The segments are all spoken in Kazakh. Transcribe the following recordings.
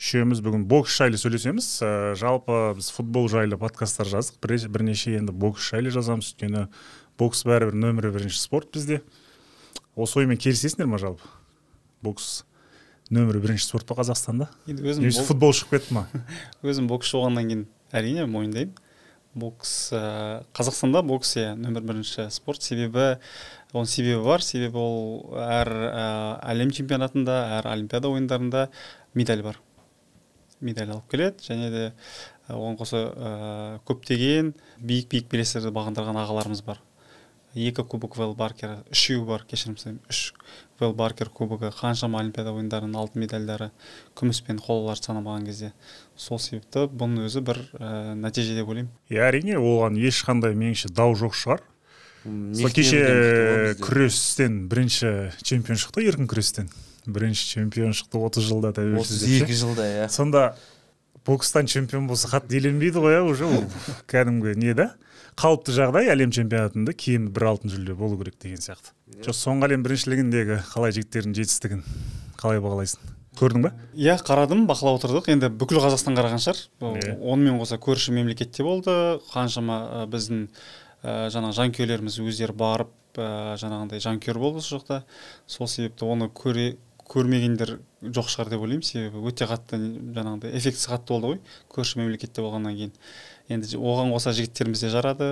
үшеуміз бүгін бокс жайлы сөйлесеміз. Жалпы біз футбол жайлы подкасттар жаздық. Бірнеше енді бокс жайлы жазамыз. Өйткені бокс бәрібір нөмірі бірінші спорт бізде. Осы оймен келісесіңдер ма жалпы? Бокс нөмірі бірінші спорт па Қазақстанда? Немесе футбол шығып кетті ма? Өзім бокс болғаннан кейін әрине мойындаймын. Бокс Қазақстанда бокс нөмір бірінші спорт. Себебі оның себебі бар. Себебі ол әр әлем чемпионатында, әр олимпиада ойындарында медаль бар. Медаль алып келеді, және де оған қоса көптеген биік белестерді бағындырған ағаларымыз бар. 2 кубок Вэл Баркер, 3 бар, кешірім 3 Вэл Баркер кубогы, қаншама олимпиада ойындарының алтын медальдары, күміс пен қолалар санамаған кезде. Сол себепті бұның өзі бір нәтиже деп ойлаймын. Әрине, оған ешқандай меніңше дау жоқ шығар. Кеше күрестен бірінші чемпион шықты, еркін күрестен. Бірінші чемпион шықты 30 жылда тәуелсіздік. 32 жылда, иә. Сонда бокстан чемпион болса қатты еленбейді ғой, уже ол кәдімгі не да? Қалыпты жағдай әлем чемпионатында кем бір алтын жүлде болу керек деген сияқты. Соңғы әлем біріншілігіндегі қалай жігіттердің жетістігін қалай бағалайсың? Көрдің ба? Иә, қарадым, бақылап отырдық. Енді бүкіл Қазақстан қараған шығар. Онымен қоса көрші мемлекетте болды. Қаншама біздің жаңағы жанкүйерлеріміз өздері барып, жаңағындай жанкүйер болды сол жақта. Сол себепті оны көрмегендер жоқ шығар деп ойлаймын. Себебі өте қатты жаңағындай эффектісі қатты болды ғой, көрші мемлекетте болғаннан кейін. Енді оған қоса жігіттеріміз де жарады.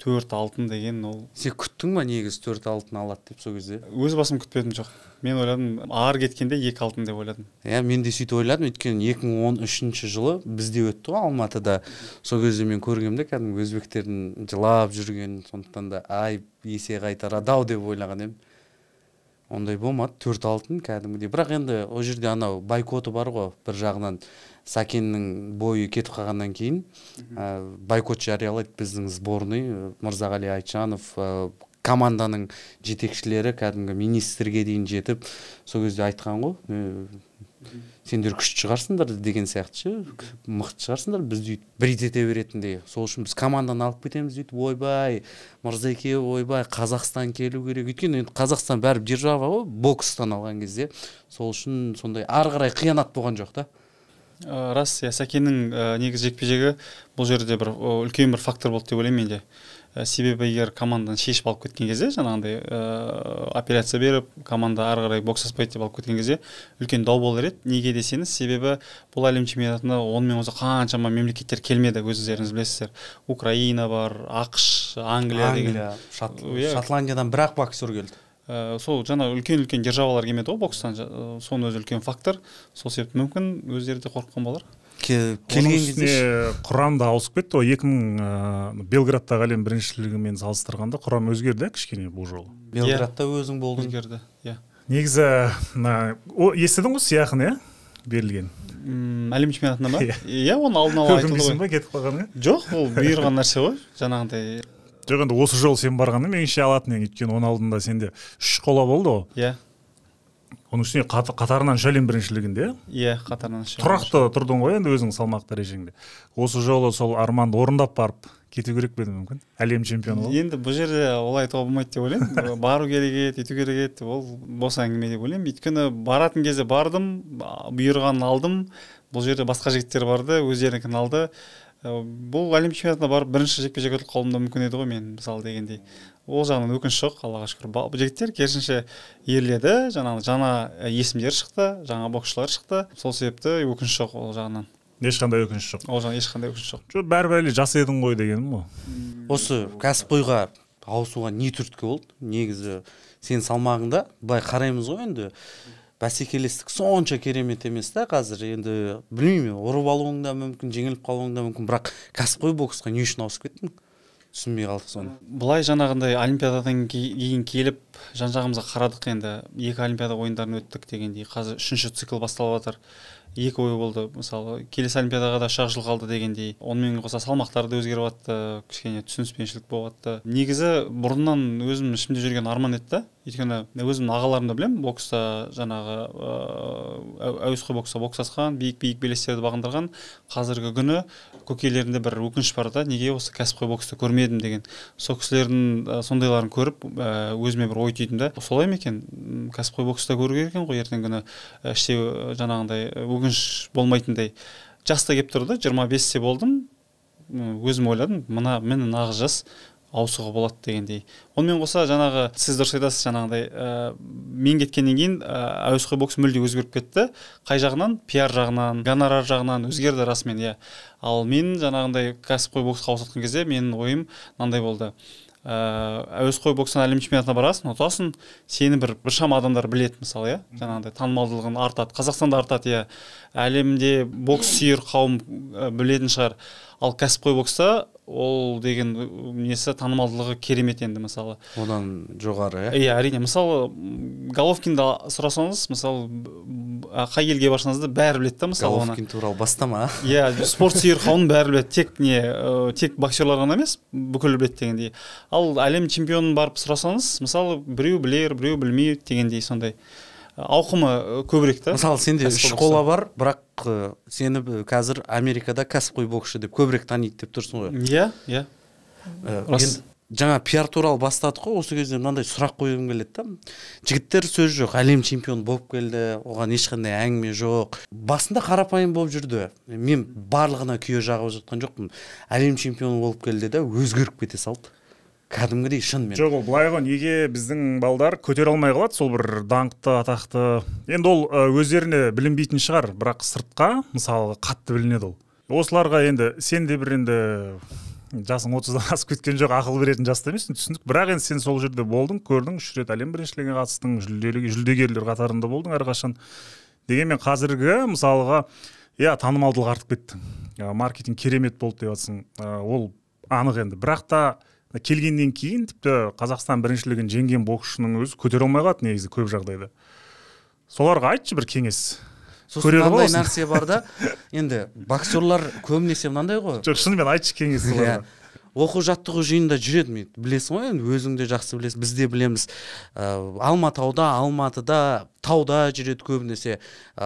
4 алтын деген ол. Сен күттің ба негізі 4 алтын алады деп сол кезде? Өз басым күтпедім жоқ. Мен ойладым, ары кеткенде 2 алтын деп ойладым. Мен де сөйтіп ойладым, өйткені 2013 жылы бізде өтті ғой Алматыда. Сол кезде мен көргенімде кәдімгі өзбектердің жылап жүрген, сондықтан да ай есе қайтарады-ау деп ойлаған едім. Ондай болмады, 4 алтын кәдімгідей. Бірақ енді ол жерде анау бойкоты бар ғой, бір жағынан Сакеннің бойы кетіп қалғаннан кейін бойкот жариялайды біздің сборный, Мырзағали Айтжанов, команданың жетекшілері кәдімгі министрге дейін жетіп, сол кезде айтқан ғой, сендер күшті шығарсыңдар деген сияқты, мықты шығарсыңдар, бізді брит ете беретіндей. Сол үшін біз команданы алып кетеміз дейді, ойбай, Мырзеке, ойбай, Қазақстан келу керек. Өйткені Қазақстан бәрі держава ғой, бокстан алған кезде. Сол үшін сондай ары қарай қиянат болған жоқ та. Рас, Сәкеннің негізі жекпе-жегі бұл жерде бір үлкен бір фактор болды деп ойлаймын менде. Себебі егер команданы шешіп алып кеткен кезде, жаңағындай апелляция беріп, команда ары қарай боксаспайды деп алып кеткен кезде үлкен дау болар еді. Неге десеңіз, себебі бұл әлем чемпионатына онымен қоса қаншама мемлекеттер келмеді, өздеріңіз білесіздер. Украина бар, ақш, Англия деген. Шотландиядан бір-ақ боксер келді. Сол жаңа үлкен державалар келмеді ғой бокстан, соның өзі үлкен фактор. Сол себепті мүмкін өздері де қорыққан болар. Келген кезде құрамда ауысып кетті ғой. 2000 Белградтағы әлем біріншілігімен салыстырғанда құрам өзгерді кішкене бұл жолы. Белградта өзің болдың. Өзгерді, иә. Негізі естідің ғой сыйақын, иә, берілген. Әлем чемпионатында ма? Иә, оны алдын ала айтылды ғой. Көрдіңіз ба кетіп қалғанын? Жоқ, ол бұйырған нәрсе ғой, жаңағындай. Жоқ, енді осы жол сен барғанда меніңше алатын ең, өйткені оның алдында сенде 3 қола болды ғой. Иә. Оның үстіне қатарынан әлем біріншілігінде. Иә, қатарынан. Тұрақты тұрдың ғой енді өзің салмақ дәрежеңде. Осы жолы сол арманды орындап барып кету керек пе мүмкін? Әлем чемпионы болып. Енді бұл жерде олай айтуға болмайды деп ойлаймын. Бару керек еді, ету керек еді, ол бос әңгіме деп ойлаймын. Өйткені баратын кезде бардым, бұйырғанын алдым. Бұл жерде басқа жігіттер барды, өздерінікін алды. Бұл әлем чемпионатына барып бірінші жекпе-жек өтіп қалуым да мүмкін еді ғой мен, мысалы дегендей. Ол жағынан өкініш жоқ, Аллаға шүкір. Жігіттер керісінше ерледі, жаңа есімдер шықты, жаңа боксшылар шықты. Сол себепті өкініш жоқ ол жағынан. Ешқандай өкініш жоқ. Ол жағынан ешқандай өкініш жоқ. Бәрібір жас едің ғой дегенім ғой. Осы кәсіпқойға ауысуға не түрткі болды? Негізі сен салмағыңда былай қараймыз ғой енді. Бәсекелестік сонша керемет емес та қазір. Енді білмеймін, ұрып алуың да мүмкін, жеңіліп қалуың да мүмкін, бірақ кәсіпқой боксқа не үшін ауысып кеттің? Түсінбей қалдық соны. Былай жаңағындай олимпиададан кейін келіп жан-жағымызға қарадық, енді 2 олимпиада ойындарын өттік дегендей. Қазір 3-ші цикл басталып жатыр. екі ой болды. Мысалы келесі олимпиадаға да үш-ақ жыл қалды дегендей. Онымен қоса салмақтар да өзгеріп жатты, кішкене түсініспеншілік болып жатты. Негізі бұрыннан өзім ішімде жүрген арман еді да. Өйткені өзімнің ағаларымды білемін, бокста жаңағы әуесқой бокста боксасқан, биік белестерді бағындырған. Қазіргі күні көкелерінде бір өкініш бар да, неге осы кәсіпқой боксты көрмедім деген. Сол кісілердің сондайларын көріп, өзіме бір ой түйдім да. Солай ма екен? Кәсіпқой бокста көру керек екен ғой ертең күні іште жаңағындай өкініш болмайтындай. Жаста кеп тұрды, 25-те болдым. Өзім ойладым, мені нағыз жас ауысуға болады дегендей. Онымен қоса жаңағы сіз дұрыс айтасыз, жаңағыдай мен кеткеннен кейін әуесқой бокс мүлде өзгеріп кетті. Қай жағынан? пиар жағынан, гонорар жағынан өзгерді расымен, иә. Ал мен жаңағындай кәсіпқой боксқа ауысқан кезде менің ойым мынандай болды. Әуесқой бокстан әлем чемпионатына барасың, ұтасың, сені бір шама адамдар біледі, мысалы, иә. Жаңағыдай танымалдылығың артады. Қазақстанда артады, иә. Әлемде бокс сүйер қауым білетін шығар. Ал кәсіпқой бокста ол деген несі танымалдылығы керемет енді, мысалы. Одан жоғары, иә? Иә, әрине. Мысалы, Головкинді сұрасаңыз, мысалы, қай елге барсаңыз да бәрі біледі да, мысалы. Головкин туралы бастама. Иә, спорт сүйер қауым бәрі біледі. Тек боксерлар ғана емес, бүкіл біледі дегендей. Ал әлем чемпионын барып сұрасаңыз, мысалы, біреу білер, біреу білмейді дегендей, сондай ауқымы көбірек та. Мысалы, сенде үш қола бар, бірақ сені қазір Америкада кәсіпқой боксшы деп көбірек таниды деп тұрсың ғой. Иә. Жаңа пиар туралы бастадық қой, осы кезде мынандай сұрақ қойғым келеді да. Жігіттер сөз жоқ, әлем чемпионы болып келді, оған ешқандай әңгіме жоқ. Басында қарапайым болып жүрді. Мен барлығына күйе жағып жатқан жоқпын. Әлем чемпионы болып келді де өзгеріп кете салды. Кәдімгідей шынымен. Жоқ, ол былай ғой, неге біздің балдар көтере алмай қалады, сол бір даңқты, атақты. Енді ол өздеріне білінбейтін шығар, бірақ сыртқа, мысалы, қатты білінеді ол. Осыларға енді сен де бір енді жасың 30-дан асып кеткен жоқ, ақыл беретін жаста емессің, түсіндік. Бірақ енді сен сол жерде болдың, көрдің, 3 рет әлем біріншілігіне қатыстың, жүлдегерлер қатарында болдың әрқашан. Дегенмен қазіргі мысалға, иә, танымалдылық артып кетті. Маркетинг керемет болды деп жатсың. Ол анық енді. Бірақ та келгеннен кейін тіпті Қазақстан біріншілігін жеңген боксшының өзі көтере алмай қалады негізі көп жағдайда. Соларға айтшы бір кеңес. Сосын мынандай нәрсе бар да, енді боксерлар көбінесе мынандай ғой. Жоқ, шынымен айтшы кеңес соларға. Оқу жаттығу жиынында жүреді, білесің ғой, енді өзің де жақсы білесің, біз де білеміз. Алматыда, тауда жүреді көбінесе.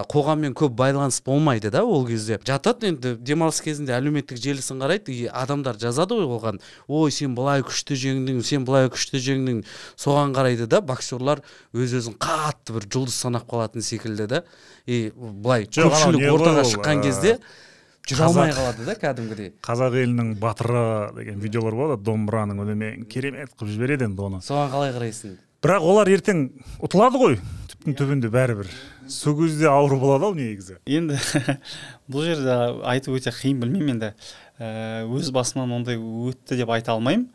Қоғаммен көп байланыс болмайды да ол кезде. Жатады енді демалыс кезінде әлеуметтік желісін қарайды, адамдар жазады ғой оған. Ой, сен былай күшті жеңдің, соған қарайды да, боксерлар өз-өзін қатты бір жұлдыз санап қалатын секілді да. Былай көпшілік ортаға шыққан кезде жүре алмай қалады да, кәдімгідей. Қазақ елінің батыры деген видеолар болады, домбыраның үнімен керемет қылып жібереді енді оны. Соған қалай қарайсың? Бірақ олар ертең ұтылады ғой, түптің түбінде бәрібір. Сол кезде ауыр болады ау негізі. Енді бұл жерде айтып өте қиын, білмеймін енді. Өз басымнан ондай өтті деп айта алмаймын.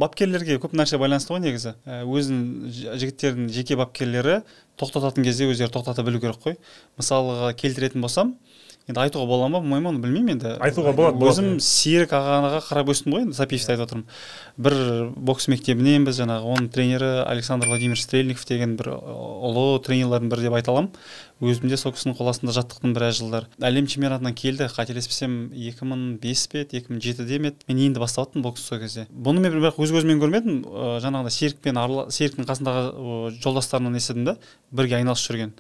Бапкерлерге көп нәрсе байланысты ғой негізі. Өзінің жігіттердің жеке бапкерлері тоқтататын кезде өздері тоқтата білу керек қой. Мысалға келтіретін болсам, енді айтуға бола ма, болмай ма, оны білмеймін енді. Айтуға болады. Өзім Серік ағаға қарап өстім ғой, енді Сапиевті айтып отырмын. Бір бокс мектебінен біз жаңағы оның тренері Александр Владимирович Стрельников деген бір ұлы тренерлердің бірі деп айта аламын. Өзім де сол кісінің қол астында жаттықтым біраз жылдар. Әлем чемпионатынан келді, қателеспесем 2005 пе, 2007-де ме. Мен енді бастап бокс сол кезде. Бұны мен бірақ өз көзіммен көрмедім. Жаңағыда Серіктің қасындағы жолдастарынан естідім да, бірге айналысып жүрген.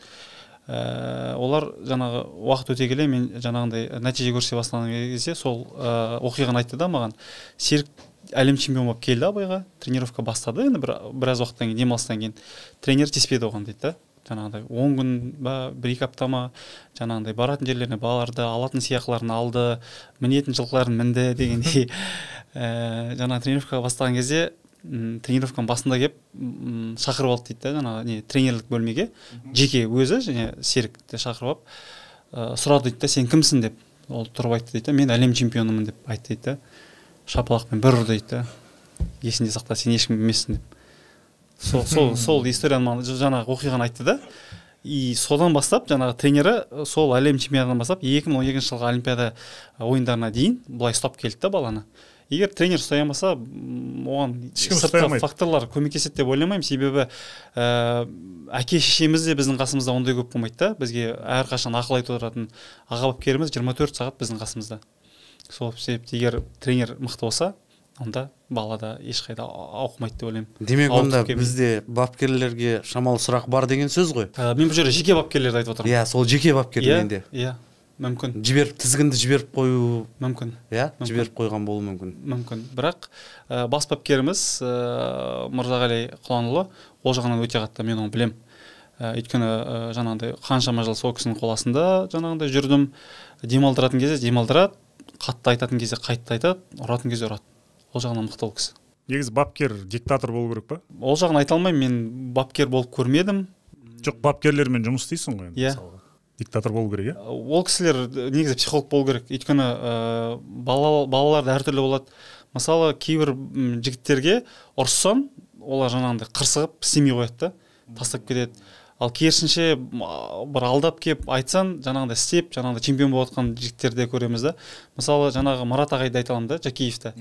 Олар жаңағы уақыт өте келе мен жаңағындай нәтиже көрсе бастаған кезде сол оқиғаны айтты да маған. Серік әлем чемпионы болып келді абайға, тренировка бастады, енді біраз уақыттан кейін, демалыстан кейін. Тренер тиіспеді оған дейді да. Жаңағындай 10 күн ба, 1-2 апта ма, жаңағындай баратын жерлеріне барды, алатын сыйақыларын алды, мінетін жылқыларын мінді дегендей. Жаңа тренировкаға бастаған кезде тренировканың басында кеп шақырып алды дейді да, жаңағы тренерлік бөлмеге, жеке өзі және Серікті шақырып алып сұрады дейді да, сен кімсің деп. Ол тұрып айтты дейді да, мен әлем чемпионымын деп айтты дейді да. Шапалақпен бір ұрды дейді да. Есінде сақта, сен ешкім емессің деп. Сол историяны жаңағы оқиғаны айтты да. И содан бастап жаңағы тренері сол әлем чемпионатынан бастап 2012 жылғы олимпиада ойындарына дейін былай ұстап келді да баланы. егер тренер ұстай алмаса, оған ешкім ұстай сыртқы алмайды. факторлар көмектеседі деп ойламаймын. Себебі әке шешеміз де біздің қасымызда ондай көп болмайды да. Бізге әрқашан ақыл айтып отыратын аға бапкеріміз 24 сағат біздің қасымызда. Сол себепті егер тренер мықты болса, онда бала да ешқайда ауқымайды деп ойлаймын. Демек онда бізде бапкерлерге шамалы сұрақ бар деген сөз ғой. Мен бұл жерде жеке бапкерлерді айтып отырмын. Иә, сол жеке бапкерлерде. Иә, мүмкін. Тізгінді жіберіп қою мүмкін. Иә, жіберіп қойған болуы мүмкін. Мүмкін. Бірақ бас бапкеріміз Мырзағали Құланұлы ол жағынан өте қатты, мен оны білем. Өйткені жаңағыдай қаншама жыл сол кісінің қол астында жаңағыдай жүрдім. Демалдыратын кезде демалдырады, қатты айтатын кезде қатты айтады, ұратын кезде ұрады. Ол жағынан мықты ол кісі. Негізі бапкер диктатор болу керек па? Ол жағын айта алмаймын, мен бапкер болып көрмедім. Жоқ, бапкерлермен жұмыс істейсің ғой енді. Диктатор болу керек, иә? Ол кісілер негізі психолог болу керек. Өйткені балалар да әртүрлі болады. Мысалы, кейбір жігіттерге ұрыссаң, олар жаңағындай қырсығып істемей қояды да, тастап кетеді. Ал керісінше бір алдап кеп айтсаң, жаңағындай істеп, жаңағындай чемпион болып жатқан жігіттерді көреміз да. Мысалы, жаңағы Марат ағайды айта аламын да, Жакиевті.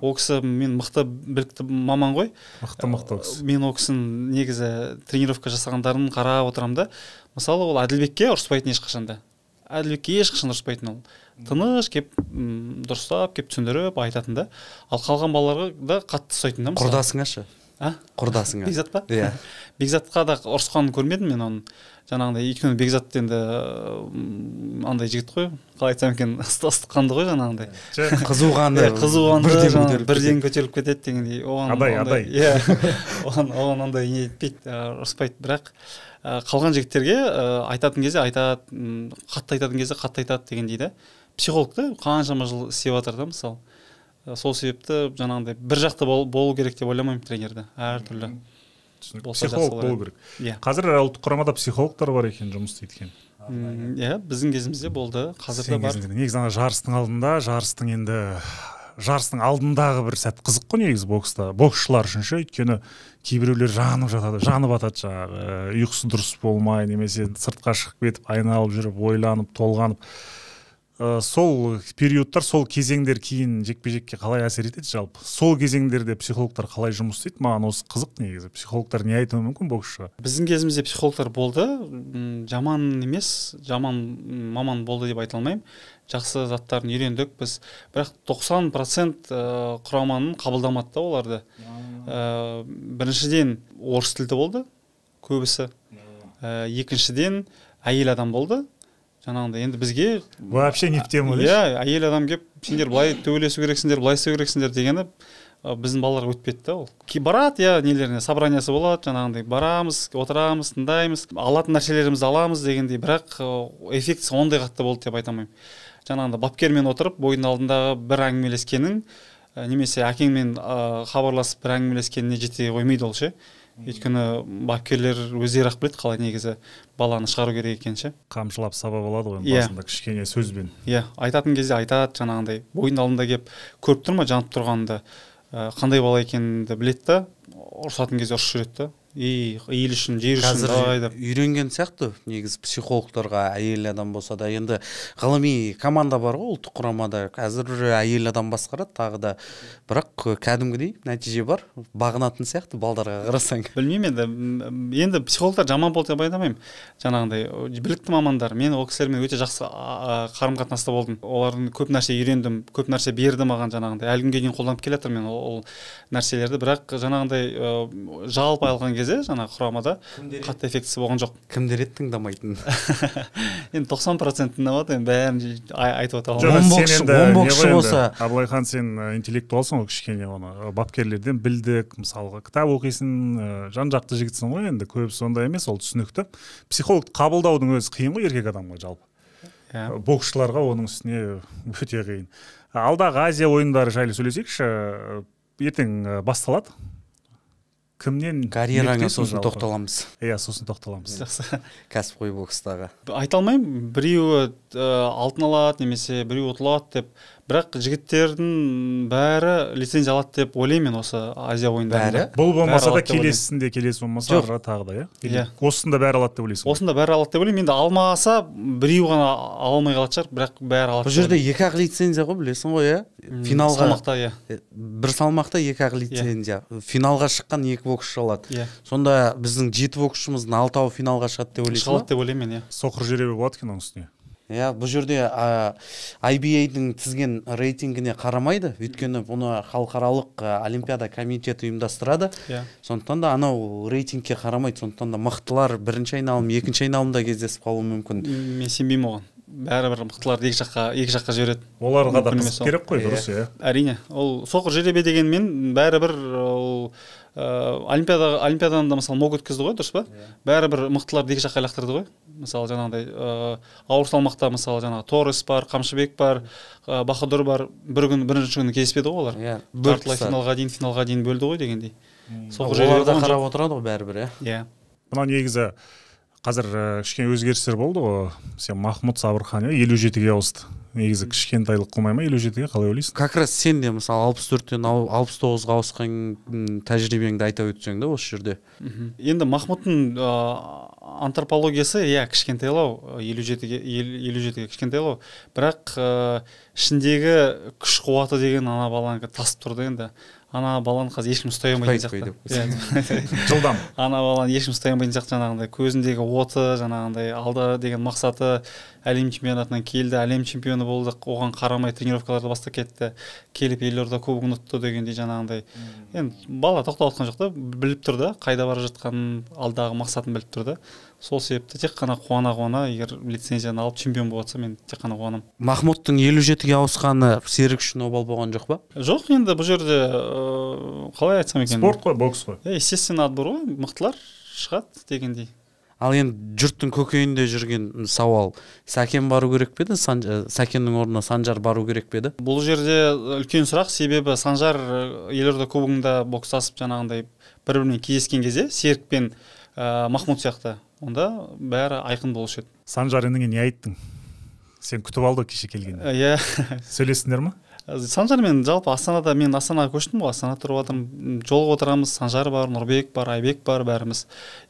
Ол кісі мен мықты білікті маман ғой. Мықты кісі. Мен ол кісінің негізі тренировка жасағандарын қарап отырамын да. Мысалы, ол Әділбекке ұрыспайтын ешқашанда. Әділбекке ешқашан ұрыспайтын ол. Тыныш кеп, дұрыстап кеп түсіндіріп айтатын да. Ал қалған балаларға да қатты ұстайтын да. Құрдасыңа ше? Құрдасыңа. Бекзат па? Иә. Бекзатқа да ұрысқанын көрмедім мен оны. Жаңағындай, өйткені Бекзат енді андай жігіт қой, қалай айтсам екен, ыстыққанды ғой жаңағындай. Қызуғанды бірден көтеріліп кетеді дегендей. Адай. Иә. Оған ондай не етпейді, ұрыспайды. Бірақ қалған жігіттерге айтатын кезде айтады, қатты айтатын кезде қатты айтады дегендей да. Психологты қаншама жыл істеп жатыр да, мысалы. Сол себепті жаңағындай бір жақты болу керек деп ойламаймын тренерді. Әртүрлі. Психолог болу керек. Қазір ұлттық құрамада психологтар бар екен, жұмыс істейді екен. Иә, біздің кезімізде болды, қазір де бар. Негізі жарыстың алдындағы бір сәт қызық қой негізі бокста. Боксшылар үшін ше, өйткені кейбіреулер жанып жатады жаңағы, ұйқысы дұрыс болмай, немесе сыртқа шығып кетіп, айналып жүріп, ойланып, толғанып. Сол периодтар, сол кезеңдер кейін жекпе-жекке қалай әсер етеді жалпы? Сол кезеңдерде психологтар қалай жұмыс істейді? Маған осы қызық негізі. Психологтар не айтуы мүмкін боксшыға? Біздің кезімізде психологтар болды, жаман емес, жаман маман болды деп айта алмаймын. Жақсы заттарын үйрендік біз, бірақ 90% құраманың қабылдамады да оларды. Біріншіден орыс тілді болды көбісі. Екіншіден әйел адам болды. Жаңағындай енді бізге вообще не в тему. Иә, әйел адам кеп, сендер былай төбелесу керексіңдер, былай істеу керексіңдер дегені біздің балаларға өтпеді да ол. Барады, иә, нелеріне собраниясы болады, жаңағындай барамыз, отырамыз, тыңдаймыз, алатын нәрселерімізді аламыз дегендей, бірақ эффект ондай қатты болды деп айта алмаймын. Жаңағындай бапкермен отырып, бойдың алдындағы бір әңгімелескенің, немесе әкеңмен хабарласып бір әңгімелескеніне жете қоймайды ол ше. Өйткені бапкерлер өздері ақ біледі қалай негізі баланы шығару керек екен ше. Қамшылап сабап алады ғой басында кішкене сөзбен. Иә, айтатын кезде айтады, жаңағындай бойдың алдында келіп көріп тұр ма жанып тұрғанында қандай бала екенін біледі да, ұрсатын кезде ұрысып жүреді да. Ел үшін, жер үшін қазір үйренген сияқты негізі психологтарға, әйел адам болса да. Енді ғылыми команда бар ғой ұлттық құрамада, қазір әйел адам басқарады тағы да, бірақ кәдімгідей нәтиже бар, бағынатын сияқты балдарға қарасаң. Білмеймін енді психологтар жаман болды деп айтамаймын. Жаңағындай білікті мамандар, мен ол кісілермен өте жақсы қарым-қатынаста болдым. Олардың көп нәрсе үйрендім, көп нәрсе берді маған, жаңағындай әлі күнге дейін қолданып келе жатырмын мен ол нәрселерді, бірақ жаңағындай жалпы алған кезде жаңа құрамада қатты эффектісі болған жоқ. Кімдер еді тыңдамайтын? Енді 90% тыңдамады, енді бәрін айтып отыр. 10 боксшы болса. Абылайхан, сен интеллектуалсың ғой кішкене, оны бапкерлерден білдік, мысалға кітап оқисың, жан-жақты жігітсің ғой, енді көбісі сондай емес, ол түсінікті. Психологты қабылдаудың өзі қиын ғой еркек адамға жалпы. Боксшыларға оның үстіне өте қиын. Алдағы Азия ойындары жайлы сөйлесейікші, ертең басталады. Кімнен карьераңа сосын тоқталамыз. Иә, сосын тоқталамыз. Кәсіпқой бокстағы. Айта алмаймын, біреуі алтын алады, немесе біреуі ұтылады деп бірақ жігіттердің бәрі лицензия алады деп ойлаймын мен осы Азия ойындарында. Бұл болмаса да Бәрі алады деп келесісінде, келесі болмаса Жоқ. ары тағы да, иә? Иә. Осында бәрі алады деп ойлайсың? Осында бәрі алады деп ойлаймын. Енді алмаса біреу ғана ала алмай қалатын шығар, бірақ бәрі алады. Бұл жерде екі ақ лицензия ғой, білесің ғой, иә? Финалға салмақта, иә. бір салмақта екі ақ лицензия. Финалға шыққан екі боксшы алады. Иә. Сонда біздің 7 боксшымыздың 6-ы финалға шығады деп ойлайсың ба? Шығады деп ойлаймын мен, иә. Соқыр жеребе болады екен оның үстіне. Иә, бұл жерде IBA-дің тізген рейтингіне қарамайды, өйткені бұны халықаралық олимпиада комитеті ұйымдастырады. Иә. Сондықтан да анау рейтингке қарамайды. Сондықтан да мықтылар бірінші айналым, екінші айналымда кездесіп қалуы мүмкін. Мен сенбеймін оған. Бәрібір мықтыларды екі жаққа жібереді. Оларға да Мүмкін қызық емес ол. керек қой, дұрыс, иә. Әрине, ол соқыр жеребе дегенмен бәрібір ол олимпиададан да мысалы мог өткізді ғой, дұрыс па? Бәрібір мықтыларды екі жаққа лақтырды ғой. Мысалы жаңағыдай ауыр салмақта мысалы жаңағы Торрес бар, Қамшыбек бар, Бахадур бар. Бір күн бірінші күні кездеспеді ғой олар. Иә, Жартылай финалға дейін бөлді ғой дегендей. Соқыр жеребе қарап отырады ғой бәрібір, иә. Иә. Мына негізі қазір кішкене өзгерістер болды ғой. Сен Махмұд Сабырхан 57-ге ауысты. Негізі кішкентайлық қылмай ма 57-ге, қалай ойлайсың? Как раз сен де мысалы 64-тен 69-ға ауысқан тәжірибеңді айта өтсең де осы жерде. Енді Махмұдтың антропологиясы, иә, кішкентайлау, 57-ге кішкентайлау. Бірақ ішіндегі күш қуаты деген ана баланікі тасып тұрды енді. Ана баланы қазір ешкім ұстай алмайтын сияқты. Жылдам. Ана баланы ешкім ұстай алмайтын сияқты, жаңағындай көзіндегі оты, жаңағындай алда деген мақсаты, әлем чемпионатынан келді, әлем чемпионы болдық, оған қарамай тренировкаларды бастап кетті, келіп елорда кубогын ұтты дегендей жаңағындай. Енді бала тоқтап отқан жоқ та, біліп тұр да, қайда бара жатқанын, алдағы мақсатын біліп тұр да. Сол себепті тек қана қуана, егер лицензияны алып чемпион болса, мен тек қана қуанам. Махмұдтың 57-ге ауысқаны серік үшін обал болған жоқ па? Жоқ, енді бұл жерде қалай айтсам екен? Спорт қой, бокс қой. Естественно отбор ғой, мықтылар шығады дегендей. Ал енді жұрттың көкейінде жүрген сауал, Сәкен бару керек пе еді? Сәкеннің орнына Санжар бару керек пе еді? Бұл жерде үлкен сұрақ, себебі Санжар елорда кубогында бокстасып жаңағындай бір-бірімен кездескен кезде Серік пен Махмұд сияқты, онда бәрі айқын болушы еді. Санжар еніңе не айттың? Сен күтіп алды кеше келгенде. Иә. Сөйлестіңдер ма? Санжармен жалпы Астанада, мен Астанаға көштім ғой, Астана тұрып жатырмын, жолығып отырамыз, Санжар бар, Нұрбек бар, Айбек бар, бәріміз.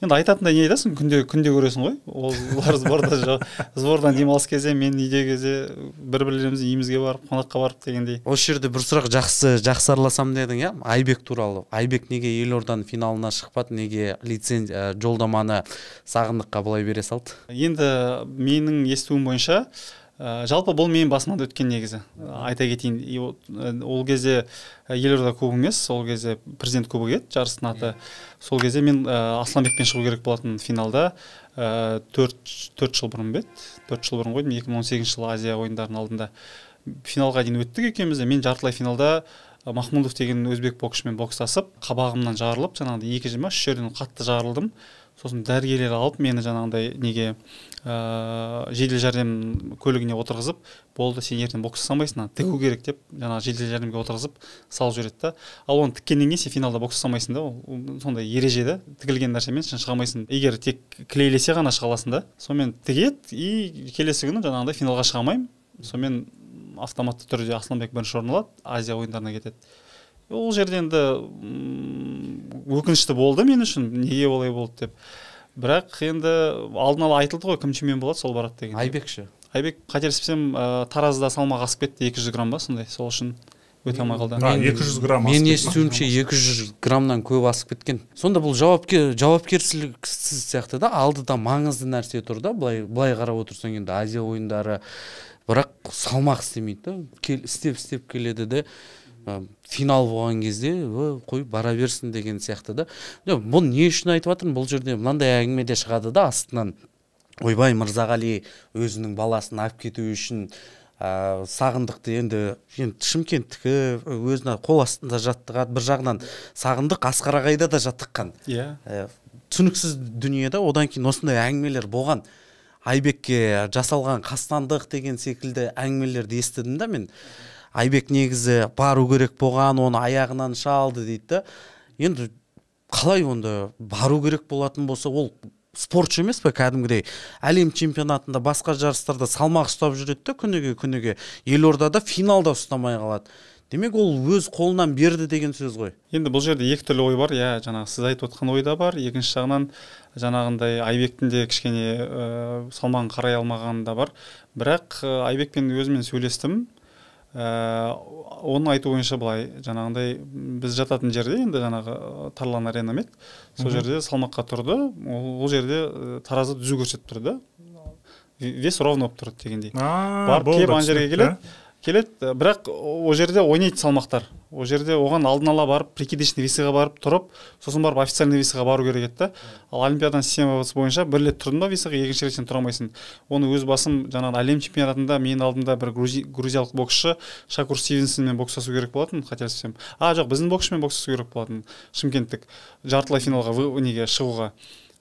Енді айтатындай не айтасың, күнде көресің ғой. Олар сбордан демалыс кезде, мен үйде кезде бір-бірлеріміз үйімізге барып, қонаққа барып дегендей. Осы жерде бір сұрақ жақсы араласам дедің, иә? Айбек туралы. Айбек неге елорданың финалына шықпады, неге лицензия жолдаманы Сағындыққа былай бере салды? Енді менің естуім бойынша жалпы бұл менің басымнан өткен негізі. Айта кетейін, ол кезде елорда кубогы емес, ол кезде президент кубогы еді, жарыстың аты. Сол кезде мен Асланбекпен шығу керек болатын финалда 4 жыл бұрын бе еді? 4 жыл бұрын қойдым, 2018 жылы Азия ойындарының алдында. Финалға дейін өттік екеуміз, мен жартылай финалда Махмудов деген өзбек боксшымен бокстасып, қабағымнан жарылып, жаңағыдай 2 жыл 3 жерден қатты жарылдым. Сосын дәрігерлер алып мені жаңағыдай неге жедел жәрдем көлігіне отырғызып, болды, сен ертең бокстасамайсың, тігу керек деп, жаңағы жедел жәрдемге отырғызып салып жібереді да. Ал оны тіккеннен кейін сен финалда бокстасамайсың да, сондай ереже да, тігілген нәрсемен сен шыға алмайсың. Егер тек клейлесе ғана шыға аласың да. Сонымен тігеді и келесі күні жаңағыдай финалға шыға алмаймын. Сонымен автоматты түрде Асланбек бірінші орын алады, Азия ойындарына кетеді. Ол жерде енді өкінішті болды мен үшін, неге олай болды деп. Бірақ енді алдын ала айтылды ғой, кім чемпион болады, сол барады деген. Айбек ше? Айбек, қателеспесем, Таразда салмақ асып кетті, 200 грамм ба, сондай. Сол үшін өте алмай қалды. 200 грамм асып кетті. Мен естуімше 200 граммнан көп асып кеткен. Сонда бұл жауапкершіліксіз сияқты да, алдыда маңызды нәрсе тұр да, былай қарап отырсаң енді Азия ойындары, бірақ салмақ істемейді да, істеп келеді де. Финал болған кезде қой бара берсін деген сияқты да. Бұл не үшін айтып жатырмын? Бұл жерде мынандай әңгімеде шығады да астынан. Ойбай, Мырзағали өзінің баласын алып кету үшін Сағындықты енді Шымкенттікі өзіне қол астында жаттығады. Бір жағынан Сағындық Асқарағайда да жаттыққан. Түсініксіз дүниеде, одан кейін осындай әңгімелер болған. Айбекке жасалған қастандық деген секілді әңгімелерді естідім да мен. Айбек негізі бару керек болған, оны аяғынан шалды дейді. Енді қалай онда бару керек болатын болса, ол спортшы емес пе, кәдімгідей әлем чемпионатында басқа жарыстарда салмақ ұстап жүреді да, күніге елордада финалда ұстамай қалады. Демек ол өз қолынан берді деген сөз ғой. Енді бұл жерде екі түрлі ой бар. Жаңағы сіз айтып отқан ой да бар. Екінші жағынан жаңағындай Айбектің де кішкене салмағын қарай алмағаны да бар. Бірақ Айбекпен өзімен сөйлестім. Оның айту бойынша былай, жаңағындай біз жататын жерде енді жаңағы Тарлан арена ме еді, сол жерде салмаққа тұрды, ол жерде таразы түзу көрсетіп тұрды, вес ровно болып тұрды дегендей. Барып келіп ана жерге келеді, бірақ ол жерде ойнайды салмақтар. Ол жерде оған алдын ала барып, прикидочный весіға барып тұрып, сосын барып официальный весіға бару керек еді. Ал олимпиаданың системасы бойынша бір рет тұрдың ба весіға, екінші рет сен тұра алмайсың. Оны өз басым жаңағы әлем чемпионатында менің алдымда бір грузиялық боксшы Шакур Стивенсонмен бокстасу керек болатын, қателеспесем. Жоқ, біздің боксшымен бокстасу керек болатын, шымкенттік жартылай финалға неге шығуға.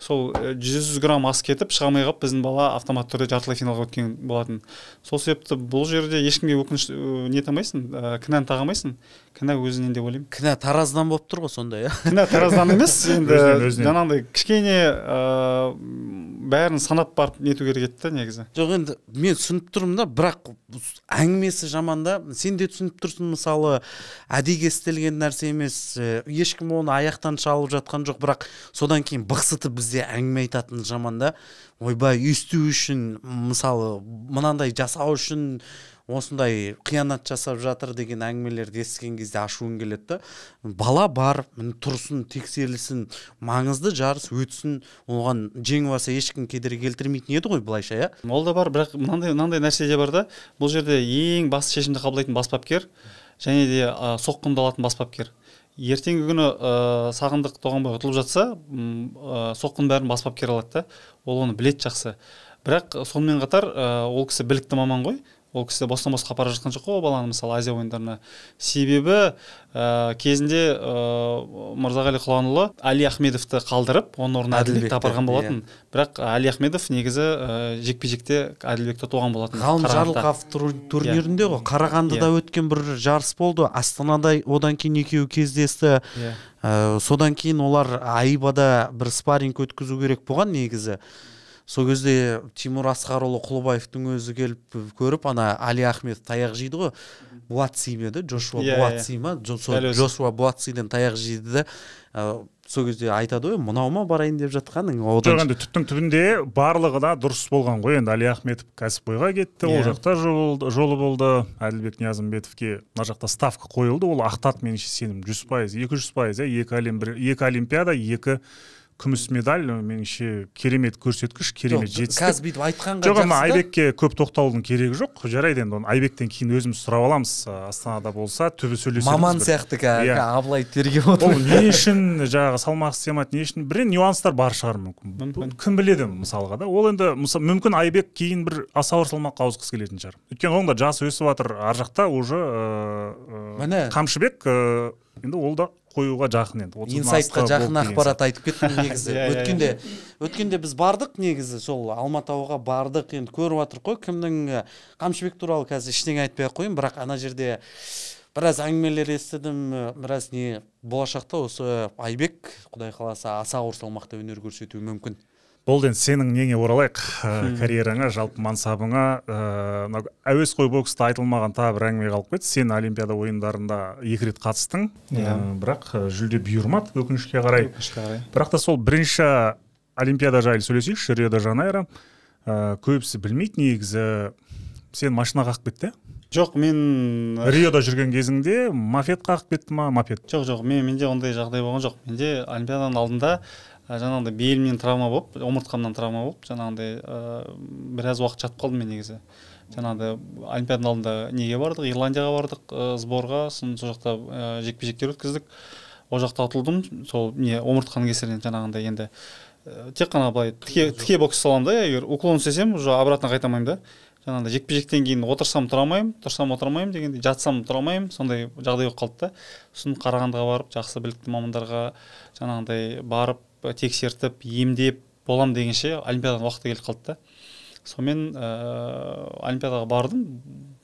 Сол 100 грамм ас кетіп шыға алмай қалып, біздің бала автомат түрде жартылай финалға өткен болатын. Сол себепті бұл жерде ешкімге өкініш не тағамайсың, кінәні тағамайсың. Кінә өзінен деп ойлаймын. Кінә тараздан болып тұр ғой сонда, иә? Кінә тараздан емес, енді жаңағындай кішкене бәрін санап барып нету керек еді негізі. Жоқ, енді мен түсініп тұрмын да, бірақ әңгімесі жаман да. Сен де түсініп тұрсың, мысалы, әдейі істелген нәрсе емес, ешкім оны аяқтан шалып жатқан жоқ, бірақ содан кейін бықсытып бізде әңгіме айтатын жаман да. Ойбай, өсту үшін, мысалы, мынандай жасау үшін осындай қиянат жасап жатыр деген әңгімелерді естіген кезде ашуың келеді да. Бала бар, тұрсын, тексерілсін, маңызды жарыс өтсін, оған жеңіп алса ешкім кедергі келтірмейтін еді ғой былайша, иә? Ол да бар, бірақ мынандай нәрсе де бар да. Бұл жерде ең басты шешімді қабылдайтын бас бапкер және де соққынды алатын бас бапкер. Ертеңгі күні Сағындық Тоғанбай ұтылып жатса, соққын бәрін бас бапкер алады да. Ол оны білет жақсы. Бірақ сонымен қатар ол кісі білікті маман ғой. Ол кісі бостан-босқа апара жатқан жоқ қой, баланы мысалы Азия ойындарына. Себебі кезінде Мырзағали Құланұлы Али Ахмедовті қалдырып, оның орнына Әділбекті апарған болатын. Бірақ Али Ахмедов негізі жекпе-жекте Әділбекті тоған болатын. Ғалым Жарылқап турнирінде ғой, Қарағандыда өткен бір жарыс болды. Астанада одан кейін екеуі кездесті. Содан кейін олар Айбада бір спарринг өткізу керек болған негізі. Сол кезде Тимур Асқарұлы Құлыбаевтың өзі келіп көріп, ана Али Ахмед таяқ жейді ғой, Буатси ме еді, Джошуа Буатси ма, Джошуа Буатсиден таяқ жейді де, сол кезде айтады ғой, мынау ма барайын деп жатқаның. Жоқ, енді түптің түбінде барлығы да дұрыс болған ғой. Енді Али Ахметов кәсіпқойға кетті, ол жақта жолы болды. Әділбек Ниязымбетовке мына жақта ставка қойылды, ол ақтады меніңше сенім 100%, 200%, екі олимпиада, екі күміс медаль, меніңше керемет көрсеткіш, керемет жетістік. Қазір бүйтіп айтқанға жоқ, ama Айбекке көп тоқталудың керегі жоқ. Жарайды, енді оны Айбектен кейін өзіміз сұрап аламыз. Астанада болса, түбі сөйлесеміз. Маман сияқты Абылай тергеп отыр. Ол не үшін жаңағы салмақ систематы, не үшін бір нюанстар бар шығар мүмкін. Кім біледі мысалға да. Ол енді мүмкін Айбек кейін бір аса ауыр салмаққа ауысқысы келетін шығар. Өйткені оның да жасы өсіп жатыр, ар жақта уже Қамшыбек енді ол да қоюға жақын енді. Инсайтқа жақын ақпарат айтып кеттім негізі. Өткенде біз бардық негізі, сол Алматауға бардық, енді көріп жатыр қой, кімнің Қамшыбек туралы қазір ештеңе айтпай ақ қойын, бірақ ана жерде біраз әңгімелер естідім, біраз болашақта осы Айбек, құдай қаласа, аса ауыр салмақта өнер көрсетуі мүмкін. Болды, енді сенің неңе оралайық, карьераңа, жалпы мансабыңа. Әуесқой бокста айтылмаған тағы бір әңгіме қалып кетті. Сен Олимпиада ойындарында 2 рет қатыстың, бірақ жүлде бұйырмады өкінішке қарай. Бірақ та сол бірінші Олимпиада жайлы сөйлесейікші, Рио-де-Жанейро. Көбісі білмейді негізі, сен машина қағып кетті? Жоқ, мен Риода жүрген кезіңде мафет қағып кетті ма, мопед? Жоқ, менде ондай жағдай болған жоқ. Менде Олимпиаданың алдында жаңағындай белімнен травма болып, омыртқамнан травма болып, жаңағындай біраз уақыт жатып қалдым мен негізі. Жаңағындай Олимпиаданың алдында неге бардық, Ирландияға бардық, сборға, сол жақта жекпе-жектер өткіздік. Ол жақта ұтылдым, сол омыртқаның кесірінен жаңағындай енді тек қана былай тіке бокс саламын да, егер уклон істесем, уже обратно қайтамаймын да. Жаңағындай жекпе-жектен кейін отырсам тұра алмаймын, тұрсам отыра алмаймын дегенде, жатсам тұра алмаймын, сондай жағдай болып қалды да. Сосын Қарағандыға барып, жақсы білікті мамандарға жаңағындай барып тексертіп, емдеп болам дегенше Олимпиаданың уақыты келіп қалды да. Сонымен Олимпиадаға бардым,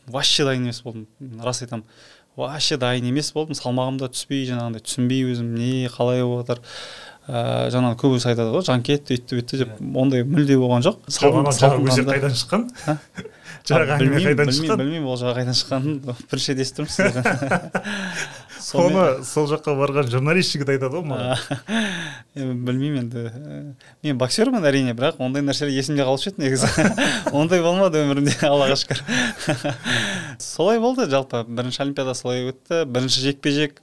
вообще дайын емес болдым, рас айтамын. Вообще дайын емес болдым, салмағым да түспей, жаңағындай түсінбей өзім не қалай болып жатыр. жаңағы көбісі айтады ғой жанкет өйтті бүйтті деп, ондай мүлде болған жоқ. Жағы өзі қайдан шыққан? Жағы әңгіме қайдан шыққан? Білмеймін, ол жағы қайдан шыққанын бірінші рет естіп тұрмын. Соны сол жаққа барған журналист жігіт айтады ғой маған. Білмеймін енді. Мен боксермін әрине, бірақ ондай нәрселер есімде қалып еді негізі. Ондай болмады өмірімде, Аллаға шүкір. Солай болды жалпы. Бірінші олимпиада солай өтті. Бірінші жекпе-жек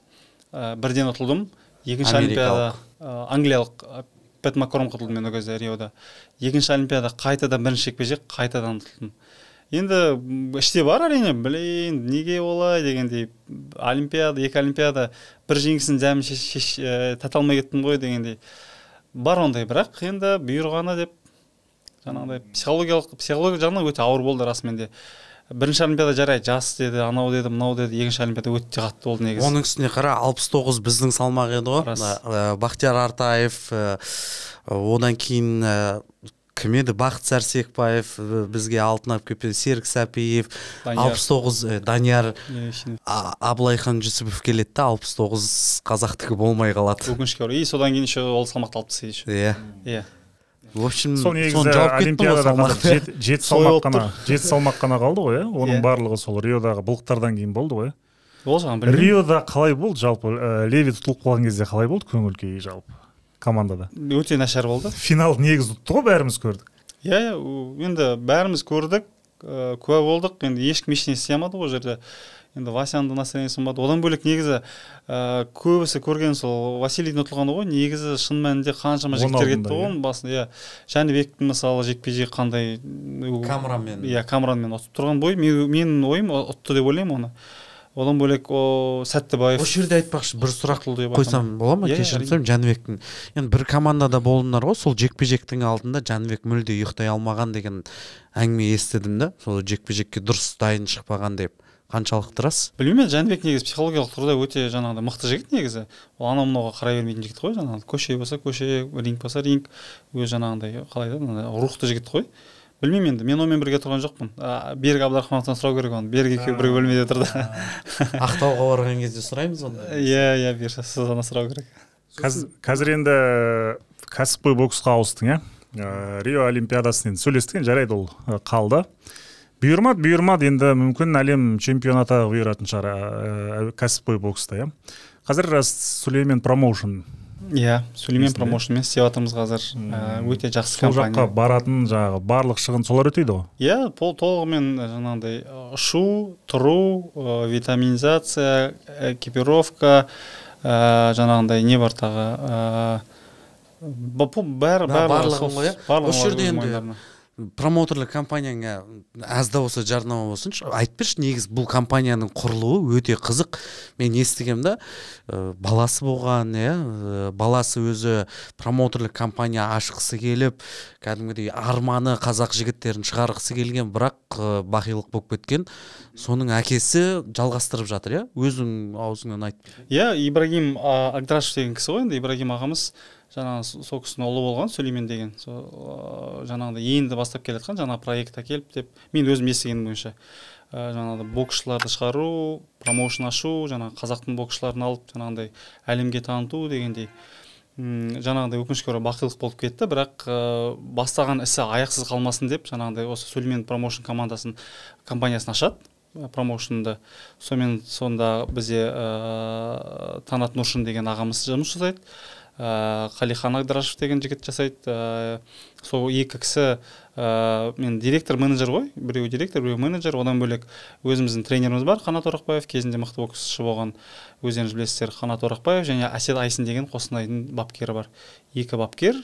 бірден ұтылдым. Екінші олимпиада англиялық Пэт Маккормк ұтылды мен ол кезде Риода. Екінші олимпиада қайтадан бірінші жекпе-жек қайтадан ұтылдым. Енді іште бар әрине, блин, неге олай дегендей, олимпиада, екі олимпиада, бір жеңісін дәмін тата алмай кеттім ғой дегендей. Бар ондай, бірақ енді бұйырғаны деп, жаңағыдай психология жағынан өте ауыр болды расымен де. Бірінші олимпиада жарайды, жас деді, анау деді, мынау деді, екінші олимпиада өте қатты болды негізі. Оның үстіне қара 69 біздің салмақ еді ғой. Бақтияр Артаев, одан кейін кім еді, Бақыт Сәрсекбаев бізге алтын алып келіп, Серік Сәпиев, 69 Данияр Абылайхан Жүсіпов келеді да, 69 қазақтікі болмай қалады. Өкінішке орай. Содан кейін еще ол салмақты алып тастайды еще. Иә. В общем, сол негізі олимпиадада 7 салмақ қана қалды ғой, оның барлығы сол Риодағы былықтардан кейін болды ғой. Ол жағын білмеймін. Риода қалай болды жалпы, Левит ұтылып қалған кезде қалай болды көңіл күй жалпы командада? Өте нашар болды. Финал негізі ұтты ғой, бәріміз көрдік. Иә, енді бәріміз көрдік, куә болдық, енді ешкім ештеңе істей алмады ғой жерде. Енді Васяның да настроениесі болмады. Одан бөлек негізі көбісі көрген сол Василийдің ұтылғаны ғой, негізі шын мәнінде қаншама жігіттер кетті ғой оның басында. Иә, Жәнібектің мысалы жекпе-жек қандай камерамен ұтып тұрған бой, менің ойым ұтты деп ойлаймын оны. Одан бөлек Сәттібаев. Осы жерде айтпақшы, бір сұрақ қойсам бола ма? Кешірім, Жәнібектің. Енді бір командада болдыңдар ғой, сол жекпе-жектің алдында Жәнібек мүлде ұйықтай алмаған деген әңгіме естідім да, сол жекпе-жекке дұрыс дайын шықпаған деп. Қаншалықты рас? Білмеймін, Жәнібек негізі психологиялық тұрғыда өте жаңағыдай мықты жігіт негізі. Ол анау-мынауға қарай бермейтін жігіт қой, жаңағыдай көше болса көше, ринг болса ринг, өз жаңағыдай қалай да, рухты жігіт қой. Білмеймін енді, мен онымен бірге тұрған жоқпын. Берік Абдрахмановтан сұрау керек оны. Берік екеуі бір бөлмеде тұрды. Ақтауға барған кезде сұраймыз онда. Иә, бұйырса сізден сұрау керек. Қазір енді кәсіпқой боксқа ауыстың, Рио олимпиадасынан сөйлестік, жарайды, ол қалды. Бұйырмады енді мүмкін әлем чемпионаты бұйыратын шығар кәсіпқой бокста. Қазір Сүлеймен промоушн. Иә, Сүлеймен промоушнмен істеп жатырмыз қазір. Өте жақсы компания. Сол жаққа баратын жаңағы барлық шығын солар өтейді ғой? Иә, толығымен жаңағыдай ұшу, тұру, витаминизация, экипировка, жаңағыдай не бар тағы. Барлығын ғой. Осы жерде енді промоутерлік компанияңа аз да болса жарнама болсыншы, айтып берші, негізі бұл компанияның құрылуы өте қызық. Мен естігем да, баласы болған, баласы өзі промоутерлік компания ашқысы келіп, кәдімгідей арманы қазақ жігіттерін шығарғысы келген, бірақ бақилық болып кеткен. Соның әкесі жалғастырып жатыр, өзің аузыңнан айтып. Иә, Ибрагим Агдрашев деген кісі ғой, енді Ибрагим ағамыз жаңағы сол кісінің ұлы болған, Сүлеймен деген. Жаңағыда енді бастап келатқан жаңа проект әкеліп деп, мен өзім естігенім бойынша. Жаңағыда боксшыларды шығару, промоушн ашу, жаңағы қазақтың боксшыларын алып, жаңағыдай әлемге таныту дегендей. Жаңағыдай өкінішке орай бақилық болып кетті, бірақ бастаған ісі аяқсыз қалмасын деп, жаңағыдай осы Сүлеймен промоушн компаниясын ашады, промоушнды. Сонда бізде Танат Нұршын деген ағамыз жұмыс жасайды. Қалихан Агдрашев деген жігіт жасайды. Сол екі кісі, мен директор-менеджер ғой, біреуі директор, біреуі менеджер. Одан бөлек өзіміздің тренеріміз бар, Қанат Орақбаев, кезінде мықты боксшы болған, өздеріңіз білесіздер, Қанат Орақбаев, және Әсет Айсын деген Қостанайдың бапкері бар. Екі бапкер,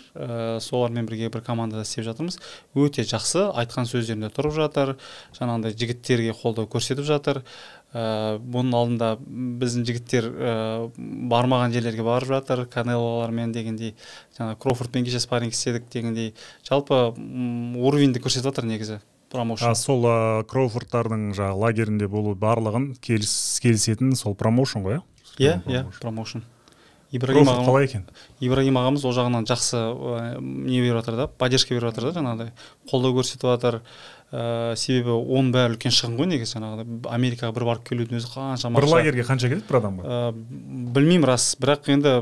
солармен бірге бір командада істеп жатырмыз. Өте жақсы, айтқан сөздерінде тұрып жатыр, жаңағыдай жігіттерге қолдау көрсетіп жатыр. Бұның алдында біздің жігіттер бармаған жерлерге барып жатыр, Канелолармен дегендей, жаңа Кроуфордпен кеше спарринг істедік дегендей, жалпы уровеньді көрсетіп жатыр негізі промоушн. Сол Кроуфордтардың жаңағы лагерінде болу барлығын келісетін сол промоушн ғой? Иә, промоушн. Қалай екен? Ибрагим ағамыз ол жағынан жақсы не беріп жатыр да, поддержка беріп жатыр да, жаңағыдай қолдау көрсетіп жатыр. себебі оның бәрі үлкен шығын ғой негізі. Жаңағыдай Америкаға бір барып келудің өзі қаншама бір лагерьге қанша кетеді бір адамға? Білмеймін рас, бірақ енді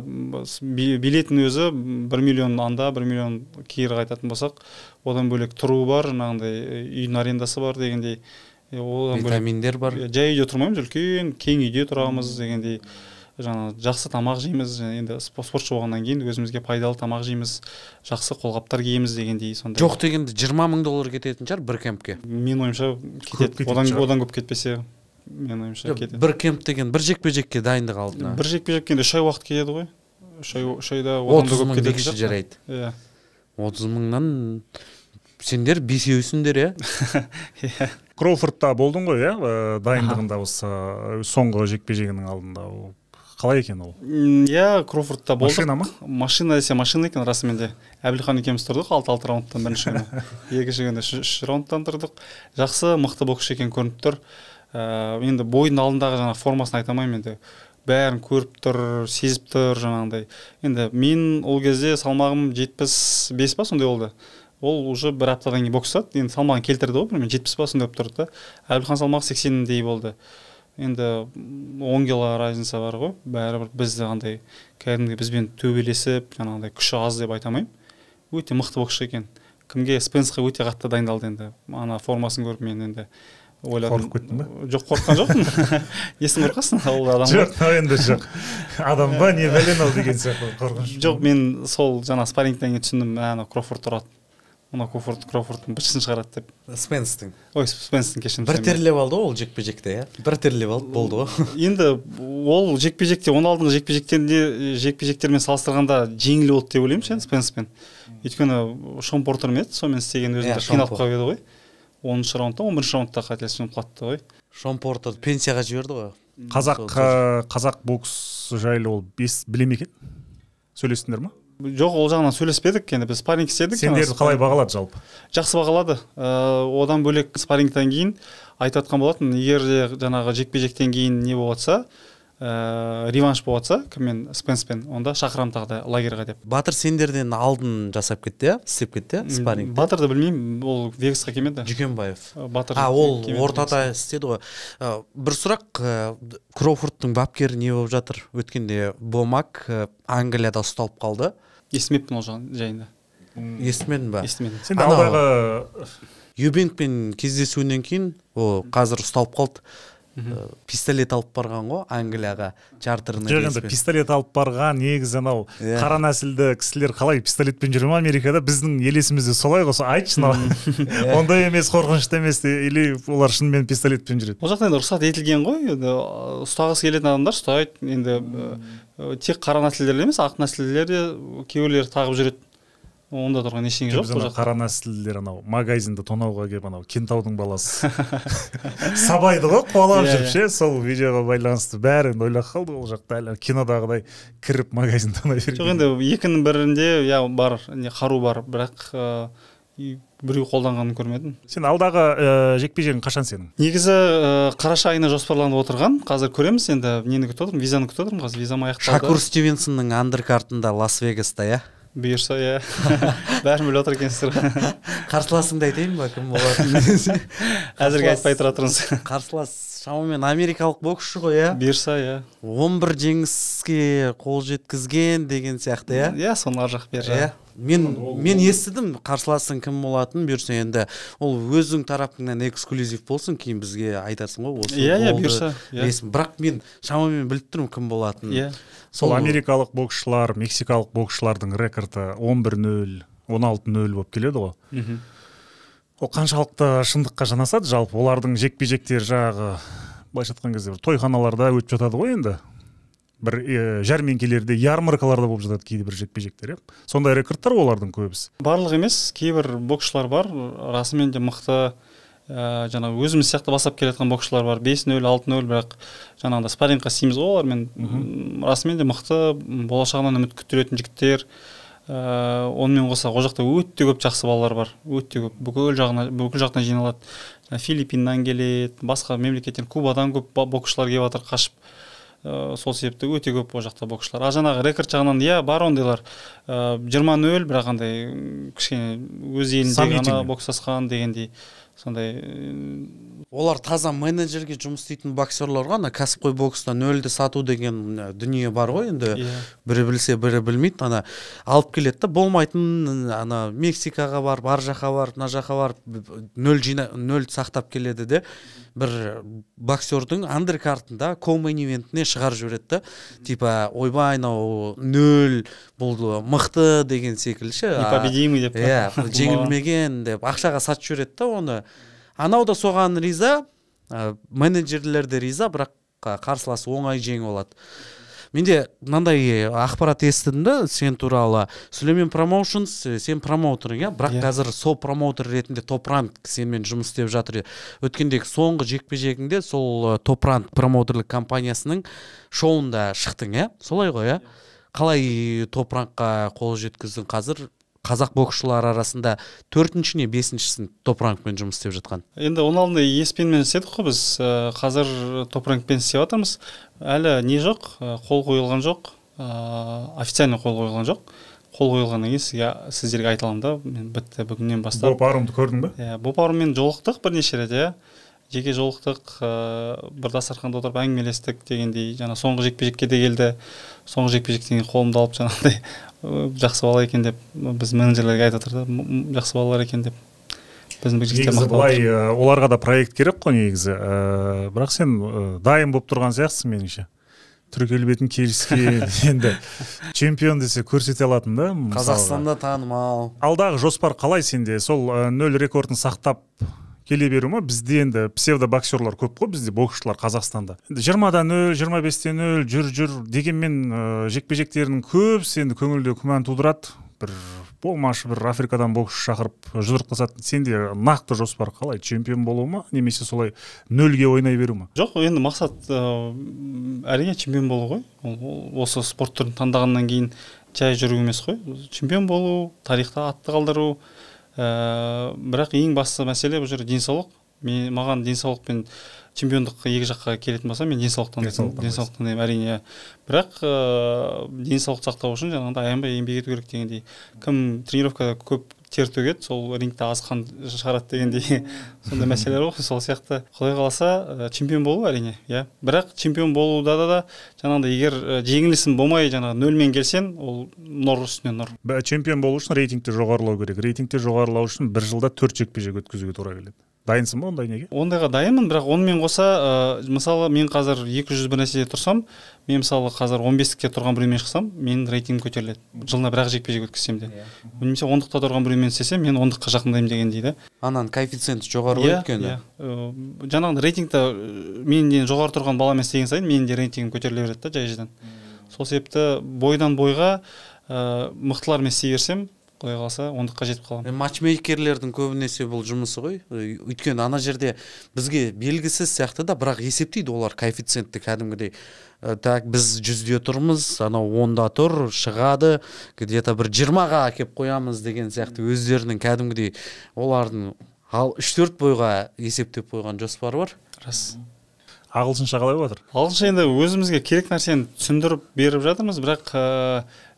билеттің өзі 1 миллион анда, 1 миллион кері қайтатын болсақ, одан бөлек тұруы бар, жаңағыдай үйдің арендасы бар дегендей. Витаминдер бар. Жай үйде тұрмаймыз, үлкен кең үйде тұрамыз дегендей. Жаңа жақсы тамақ жейміз, енді спортшы болғаннан кейін өзімізге пайдалы тамақ жейміз, жақсы қолғаптар киеміз дегендей. Сондай. Жоқ дегенде $20,000 кететін шығар бір кемпке. Мен ойымша кетеді. Одан көп кетпесе, мен ойымша кетеді. Бір кемп деген бір жекпе-жекке дайындық алдына. Бір жекпе-жекке 3 ай уақыт кетеді ғой. 3 айда одан да көп кетеді. 30,000 жарайды. Иә. 30,000-нан сендер бесеуісіңдер, иә? Кроуфордта болдың ғой, иә? Дайындығында осы соңғы жекпе-жегінің алдында. Қалай екен ол? Иә, Кроуфордта болдық. Машина ма? Машина десе машина екен расымен де. Әбілхан екеуміз тұрдық 6 раундтан бірінші күні. Екінші күні 3 раундтан тұрдық. Жақсы, мықты боксшы екен көрініп тұр. Енді бойдың алдындағы жаңа формасын айта алмаймын енді. Бәрін көріп тұр, сезіп тұр жаңағыдай. Енді мен ол кезде салмағым 75 па сондай болды. Ол уже бір аптадан кейін бокстады. Енді салмағын келтірді ғой, мен 70 па сондай болып тұрды да. Әбілхан салмағы 80-дей болды. Енді 10 кило разница бар ғой, бәрібір бізді андай кәдімгі бізбен төбелесіп, жаңағыдай күші аз деп айта алмаймын. Өте мықты боксшы екен. Кімге Спенсқа өте қатты дайындалды енді. Ана формасын көріп мен енді ойладым. Қорқып кеттің ба? Жоқ, қорыққан жоқпын. Несін қорқасың? Ол адам. Жоқ, енді жоқ. Адам ба не бәлен ал деген сияқты қорқыныш. Жоқ, мен сол жаңа спаррингтен кейін түсіндім, ана Кроуфорд тұрады. Мына Кроуфордтың біріншісін шығарады деп. Спенстің. Ой, Спенстің кешірім. Бір терлеп алды ол жекпе-жекте, иә? Бір терлеп алды, болды ғой. Енді ол жекпе-жекте, оның алдыңғы жекпе-жектермен салыстырғанда жеңіл болды деп ойлаймын, Спенспен. Өйткені Шон Портер ме еді, сонымен істеген өзінде қиналып қалып еді ғой. 10-шы раундта, 11-ші раундта қателеспесем құлатты ғой. Шон Портер пенсияға жіберді ғой. Қазақ бокс жайлы ол біле ме екен? Сөйлестіңдер ма? Жоқ, ол жағынан сөйлеспедік, енді біз спарринг істедік. Сендерді қалай бағалады жалпы? Жақсы бағалады. Одан бөлек спаррингтан кейін айтып жатқан болатын, егер де жаңағы жекпе-жектен кейін не болатса, реванш болатса, кіммен Спенспен, онда шақырам тағы да лагерьға деп. Батыр сендерден алдын жасап кетті, иә? Істеп кетті, иә? Спаррингті. Батырды білмеймін, ол Вегасқа келмеді. Жүкенбаев. Батыр. Ол ортада істеді ғой. Бір сұрақ, Кроуфордтың бапкері не болып жатыр? Өткенде Бомак Англияда ұсталып қалды. Естімеппін ол жайында. Естімедің ба? Естімедім. Сен алдағы Юбенкпен кездесуінен кейін ол қазір ұсталып қалды. Пистолет алып барған ғой Англияға чартерный рейспен. Жоқ, пистолет алып барған негізі анау қара нәсілді кісілер қалай пистолетпен жүре ма Америкада? Біздің елесімізде солай ғой, айтшы ондай емес, қорқынышты емес, или олар шынымен пистолетпен жүреді? Ол жақта енді рұқсат етілген ғой, ұстағысы келетін адамдар ұстайды. Енді тек қара нәсілдер емес, ақ нәсілдер де кейбіреулер тағып жүреді. Онда тұрған ештеңе жоқ. Біз қара нәсілдер анау магазинді тонауға келіп анау Кентаудың баласы сабайды ғой, қуалап жүріп ше, сол видеоға байланысты бәрі ойлап қалды. Ол жақта әлі кинодағыдай кіріп магазин тонай береді. Жоқ, енді екінің бірінде бар, қару бар, бірақ біреу қолданғанын көрмедім. Сен алдағы жекпе-жегің қашан сенің? Негізі қараша айына жоспарланып отырған. Қазір көреміз, енді нені күтіп отырмын, визаны күтіп отырмын. Қазір визам аяқталды. Шакур Стивенсонның андеркартында Лас-Вегаста, иә? Бұйырса, иә. Бәрін біліп отыр екенсіздер. Қарсыласыңды айтайын ба, кім болатын? Әзірге айтпай тұра тұрыңыз. Қарсылас шамамен америкалық боксшы ғой, иә? Бұйырса, иә. 11 жеңіске қол жеткізген деген сияқты, иә? Иә, соның ар жақ бер жақ. Мен естідім қарсыласың кім болатын, бұйырса енді ол өзің тарапыңнан эксклюзив болсын, кейін бізге айтасың ғой. Иә, бұйырса. Бірақ мен шамамен біліп тұрмын кім болатын. Иә. Сол америкалық боксшылар, мексикалық боксшылардың рекорды 11-0, 16-0 болып келеді ғой. Ол қаншалықты шындыққа жанасады жалпы? Олардың жекпе-жектері жағы былайша айтқан кезде тойханаларда өтіп жатады ғой енді. Бір жәрмеңкелерде, ярмаркаларда болып жатады кейде бір жекпе-жектер. Сондай рекордтар олардың көбісі. Барлық емес, кейбір боксшылар бар, расымен де мықты, жаңағы өзіміз сияқты басап келеткен боксшылар бар, 5-0, 6-0, бірақ жаңағыда спаррингқа істейміз ғой олармен. Расымен де мықты, болашағынан үміт күттіретін жігіттер. Онымен қоса ол жақта өте көп жақсы балалар бар, өте көп, бүкіл жақтан жиналады. Филиппиннан келеді, басқа мемлекеттен, Кубадан көп боксшылар келіп жатыр қашып. Сол себепті өте көп ол жақта боксшылар. Жаңағы рекорд жағынан бар ондайлар 20-0, бірақ андай кішкене өз елінде ғана бокстасқан дегендей. сондай олар таза менеджерге жұмыс істейтін боксерлар ғой, ана кәсіпқой бокста нөлді сату деген дүние бар ғой енді. Бірі білсе, бірі білмейді. Ана алып келеді да, болмайтын ана Мексикаға бар, ар жаққа бар, мына жаққа бар, нөл сақтап келеді де. Бір боксердің андеркартында коу-мейн ивентіне шығарып жібереді да. Типа, ойбай, анау нөл бұл мықты деген секілді. Непобедимый деп. Жеңілмеген деп ақшаға сатып жібереді да оны. Анау да соған риза, менеджерлер де риза, бірақ қарсыласы оңай жеңіп алады. Менде мынандай ақпарат естідім да сен туралы. Сүлеймен Промоушнс, сен промоутерің, бірақ қазір сол промоутер ретінде Top Rank сенмен жұмыс істеп жатыр. Өткендегі соңғы жекпе-жегіңде сол Top Rank промоутерлік компаниясының шоуында шықтың, солай ғой, қалай Top Rankқа қол жеткіздің? Қазір қазақ боксшылар арасында 4-ші не 5-шісін Top Rankпен жұмыс істеп жатқан. Енді оның алдында ESPN-мен істедік қой біз. Қазір Top Rankпен істеп жатырмыз. Әлі не жоқ, қол қойылған жоқ, официально қол қойылған жоқ. Қол қойылғаннан кейін сіздерге айта аламын да, мен бітті бүгіннен бастап. Бопарымды көрдің бе? Бопарыммен жолықтық бірнеше рет, жеке жолықтық, бір дастарханда отырып әңгімелестік дегендей, жаңа соңғы жекпе-жекке де келді. Соңғы жекпе-жектен кейін қолымды алып жаңағыдай жақсы бала екен деп біз менеджерлерге айтып отыр да, жақсы балалар екен деп. Біздің жігіттер мақтап отыр. Негізі оларға да проект керек қой негізі. Бірақ сен дайын болып тұрған сияқтысың меніңше. Түрік келбетін келіскен, енді чемпион десе көрсете алатын да. Қазақстанда танымал. Алдағы жоспар қалай сенде? Сол 0 рекордын сақтап келе беру ма? Бізде енді псевдобоксерлар көп қой, бізде боксшылар Қазақстанда. 20-0, 25-0 жүр дегенмен жекпе-жектерінің көбісі енді көңілде күмән тудырады. Бір болмашы бір Африкадан боксшы шақырып жұдырықтасатын. Сенде нақты жоспар қалай? Чемпион болу ма? Немесе солай 0-ге ойнай беру ма? Жоқ, енді мақсат әрине чемпион болу ғой. Осы спорт түрін таңдағаннан кейін жай жүру емес қой. Чемпион болу, тарихта атты қалдыру. Бірақ ең басты мәселе бұл жерде денсаулық. Маған денсаулық пен чемпиондық екі жаққа келетін болса, мен денсаулықтан деймін әрине. Бірақ денсаулық сақтау үшін жаңағыдай аянбай еңбек ету керек дегендей. Кім тренировкада көп тер төгеді, сол рингте аз қан шығарады дегендей сондай мәселелер ғой. Сол сияқты Құдай қаласа чемпион болу әрине, Бірақ чемпион болуда да жаңағыдай егер жеңілісің болмай жаңағы 0-мен келсең, ол нұр үстіне нұр. Чемпион болу үшін рейтингте жоғарылау керек. Рейтингте жоғарылау үшін бір жылда 4 жекпе-жек өткізуге тура келеді. Дайынсың ба ондай неге? Ондайға дайынмын, бірақ онымен қоса, мысалы, мен қазір 200 бір нәрседе тұрсам, мен мысалы қазір 15-ке тұрған біреумен шықсам, менің рейтингім көтеріледі. Жылына бірақ жекпе-жек өткізсем де. Немесе 10-қа тұрған біреумен істесем, мен 10-қа жақындаймын деген дейді. Анан коэффициент жоғары өткені. Жаңағы рейтингте менен жоғары тұрған баламен істеген сайын, менің де рейтингім көтеріле береді да жай-жайдан. Сол себепті бойдан бойға мықтылармен істей берсем, Құдай қаласа 10-қа жетіп қаламын. Матчмейкерлердің көбінесе бұл жұмысы ғой. Өйткені ана жерде бізге белгісіз сияқты да, бірақ есептейді олар коэффициентті кәдімгідей. Так, біз 100-де тұрмыз, анау 10-да тұр, шығады, где-то бір 20-ға әкеп қоямыз деген сияқты өздерінің кәдімгідей олардың 3-4 бойға есептеп қойған жоспары бар. Рас. Ағылшынша қалай жатыр? Ағылшынша енді өзімізге керек нәрсені түсіндіріп беріп жатырмыз, бірақ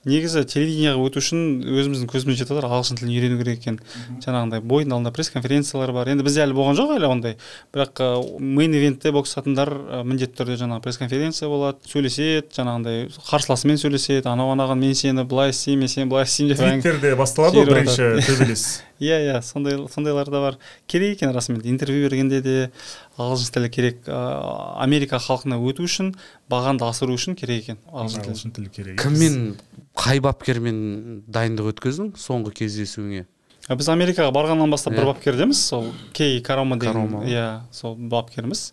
негізі телевидениеға өту үшін өзіміздің көзіміз жетіп отыр, ағылшын тілін үйрену керек екен. Жаңағындай бойдың алдында пресс-конференциялар бар. Енді бізде әлі болған жоқ әлі ондай. Бірақ мейн ивентте боксатындар міндетті түрде жаңағы пресс-конференция болады, сөйлеседі, жаңағындай қарсыласымен сөйлеседі, анаған мен сені былай істеймін, мен сені былай істеймін деп. Твиттерде басталады ғой бірінші төбелес. Сондайлар да бар. Керек екен расымен интервью бергенде де ағылшын тілі керек. Америка халқына өту үшін, бағанды асыру үшін керек екен ағылшын тілі керек. Кіммен, қай бапкермен дайындық өткіздің соңғы кездесуіңе? Біз Америкаға барғаннан бастап бір бапкердеміз, сол Кей Карома деген, сол бапкеріміз.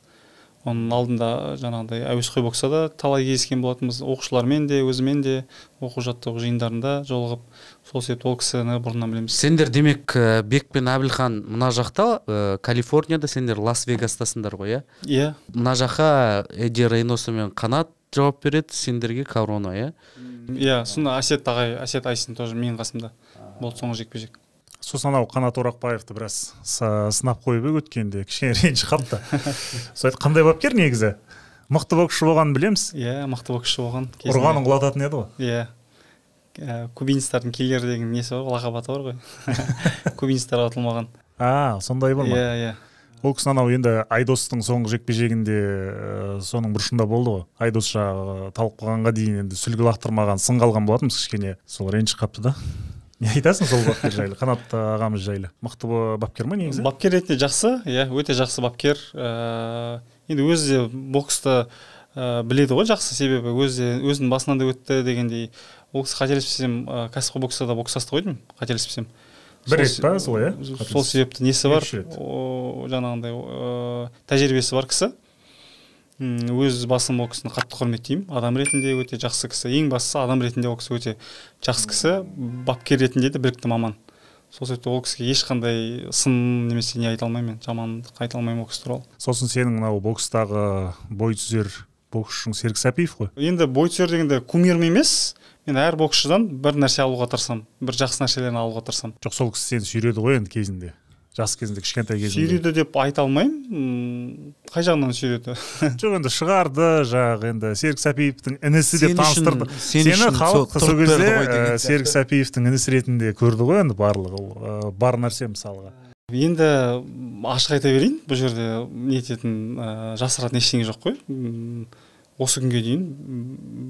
Оның алдында жаңағыдай әуесқой боксада талай кездескен болатынбыз, оқушылармен де, өзімен де оқу-жаттығу жиындарында жолығып, сол себепті ол кісіні бұрыннан білеміз. Сендер демек Бек пен Әбілхан мына жақта, Калифорнияда, сендер Лас-Вегастасыңдар ғой, Иә. Мына жаққа Эдди Рейноса мен Қанат жауап береді, сендерге Корона, Иә, сонда Әсет Айсин тоже менің қасымда болды соңғы жекпе-жек. Сосын анау Қанат Орақбаевты біраз сынап қойып өткенде кішкене ренжі қапты. Сол қандай бапкер негізі? Мықты боксшы болғанын білеміз. Иә, мықты боксшы болған. Ұрғанын құлататын еді ғой. Иә. Кубинстардың киллер деген несі бар, лақап аты бар ғой. Кубинстар атылмаған. Сондай бар ма? Иә. Ол кісі анау енді Айдостың соңғы жекпе-жегінде соның бұрышында болды ғой. Айдос жағы талып қалғанға дейін енді сүлгі лақтырмаған, сын қалған болатынбыз кішкене. Сол ренжіп қапты да. Не айтасың сол бапкер жайлы? Қанат ағамыз жайлы. Мықты бапкер ма негізі? Бапкер ретінде жақсы, иә, өте жақсы бапкер. Енді өзі де боксты біледі ғой жақсы, себебі өзінің басынан да өтті дегендей. Ол кісі қателеспесем, кәсіпқой бокста да бокстасты ғой деймін, қателеспесем. Бір рет па солай, сол себепті несі бар, жаңағындай тәжірибесі бар кісі. Өз басым ол кісіні қатты құрметтеймін. Адам ретінде өте жақсы кісі. Ең бастысы адам ретінде ол кісі өте жақсы кісі, бапкер ретінде де білікті маман. Сол себепті ол кісіге ешқандай сын немесе не айта алмаймын, жамандық айта алмаймын ол кісі туралы. Сосын сенің мынау бокстағы бой түзер боксшың Серік Сәпиев қой. Енді бой түзер дегенде кумирім емес. Мен әр боксшыдан бір нәрсе алуға тырысамын, бір жақсы нәрселерін алуға тырысамын. Жоқ, сол кісі сені сүйреді ғой енді кезінде. Жас кезінде, кішкентай кезінде. Сүйреді деп айта алмаймын. Қай жағынан сүйреді? Жоқ, енді шығарды, жағы енді Серік Сәпиевтің інісі деп таныстырды. Сені халық сол кезде Серік Сәпиевтің інісі ретінде көрді ғой енді барлығы. Бар нәрсе мысалға. Енді ашық айта берейін, бұл жерде не ететін жасыратын ештеңе жоқ қой. Осы күнге дейін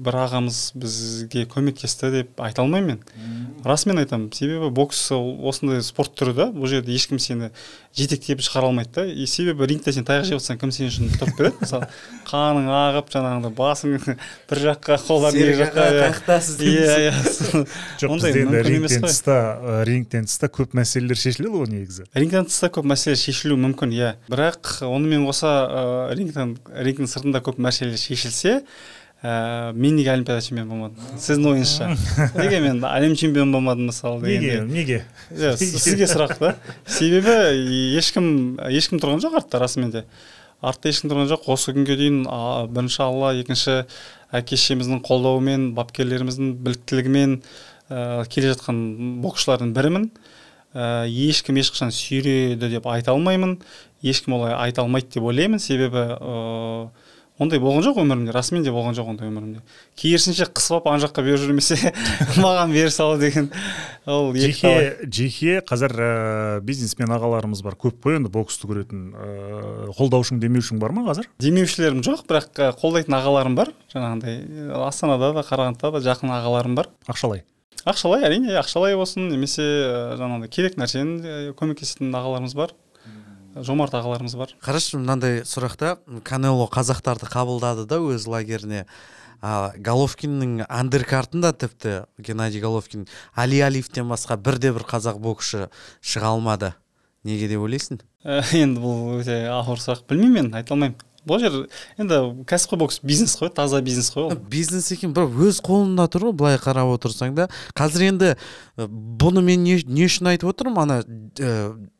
бір ағамыз бізге көмектесті деп айта алмаймын мен. Расымен айтамын, себебі бокс осындай спорт түрі да, бұл жерде ешкім сені жетектеп шығара алмайды да. Себебі рингте сен таяқ жеп отырсаң, кім сен үшін тұрып береді? Мысалы, қаның ағып, жаңағындай басың бір жаққа, қолдар екі жаққа қаяқтасыз дейміз. Жоқ, бізде енді рингтен тыста көп мәселелер шешіледі ғой негізі. Рингтен тыста көп мәселелер шешілуі мүмкін, иә. Бірақ онымен қоса рингтің сыртында көп мәселелер шешілсе, мен неге олимпиада чемпион болмадым? Сіздің ойыңызша. Неге мен әлем чемпион болмадым мысалы дегенде? Неге? Сізге сұрақ та. Себебі ешкім тұрған жоқ артта, расымен де. Артта ешкім тұрған жоқ. Осы күнге дейін бірінші Алла, екінші әке-шешеміздің қолдауымен, бапкерлеріміздің біліктілігімен келе жатқан боксшылардың бірімін. Ешкім ешқашан сүйреді деп айта алмаймын. Ешкім олай айта алмайды деп ойлаймын. Себебі ондай болған жоқ өмірімде, расымен де болған жоқ ондай өмірімде. Керісінше қысып ана жаққа беріп жүрмесе, маған бер сал деген. Ол жеке қазір бизнесмен ағаларымыз бар, көп қой енді боксты көретін. Қолдаушың, демеушің бар ма қазір? Демеушілерім жоқ, бірақ қолдайтын ағаларым бар. Жаңағындай Астанада да, Қарағандыда да жақын ағаларым бар. Ақшалай? Ақшалай, әрине, ақшалай болсын, немесе жаңағындай керек нәрсені көмектесетін ағаларымыз бар. Жомарт ағаларымыз бар. Қарашы, мынандай сұрақта Канело қазақтарды қабылдады да өз лагеріне. Головкиннің андеркартында тіпті Геннадий Головкин Али Алиевтен басқа бірде-бір қазақ боксшы шыға алмады. Неге деп ойлайсың? Енді бұл өте ауыр сұрақ. Білмеймін мен, айта алмаймын. Бұл жер енді кәсіпқой бокс бизнес қой, таза бизнес қой ол. Бизнес екен, бірақ өз қолында тұр ғой, былай қарап отырсаң да. Қазір енді бұны мен не үшін айтып отырмын? Ана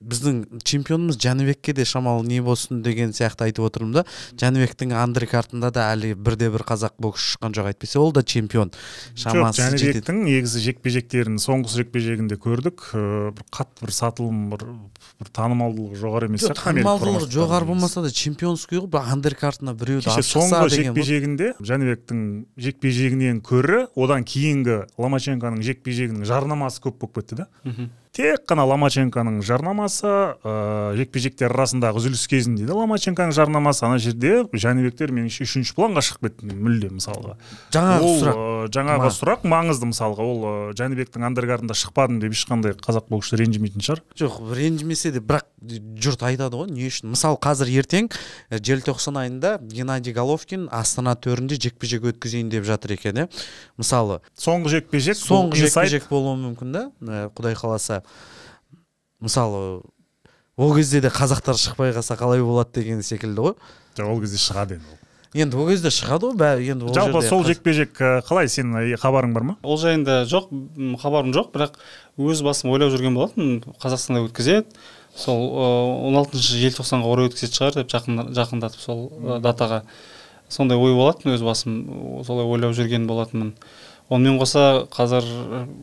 біздің чемпионымыз Жәнібекке де шамалы не болсын деген сияқты айтып отырмын да. Жәнібектің андеркартында да әлі бірде-бір қазақ боксшы шыққан жоқ, әйтпесе ол да чемпион. Жоқ, Жәнібектің негізі жекпе-жектерін соңғы жекпе-жегінде көрдік. Бір қатты бір сатылым, бір танымалдылығы жоғары емес. Танымалдылығы жоғары болмаса да чемпионский ғой, андеркартына біреуді ашықса деген. Соңғы жекпе-жегінде Жәнібектің жекпе-жегінен көрі одан кейінгі Ломаченконың жекпе-жегінің жарнамасы көп болып кетті да. Тек қана Ломаченконың жарнамасы, жекпе-жектер арасындағы үзіліс кезінде де Ломаченконың жарнамасы, ана жерде Жәнібектер меніңше үшінші планға шығып кетті мүлде мысалға. Жаңағы сұрақ маңызды мысалға. Ол Жәнібектің андергардында шықпадым деп ешқандай қазақ боксшы ренжімейтін шығар. Жоқ, ренжімесе де, бірақ жұрт айтады ғой, не үшін? Мысалы, қазір ертең желтоқсан айында Геннадий Головкин Астана төрінде жекпе-жек өткізейін деп жатыр екен, мысалы. Соңғы жекпе-жек болуы мүмкін да, Құдай қаласа. Мысалы, ол кезде де қазақтар шықпай қалса қалай болады деген секілді ғой. Жоқ, ол кезде шығады енді. Енді ол кезде шығады ғой, енді ол жалпы сол жекпе-жек қалай, сенің хабарың бар ма? Ол жайында жоқ, хабарым жоқ, бірақ өз басым ойлап жүрген болатын, Қазақстанда өткізеді. Сол 16 желтоқсанға орай өткізетін шығар деп жақындатып сол датаға. Сондай ой болатын, өз басым солай ойлап жүрген болатынмын. Онымен қоса қазір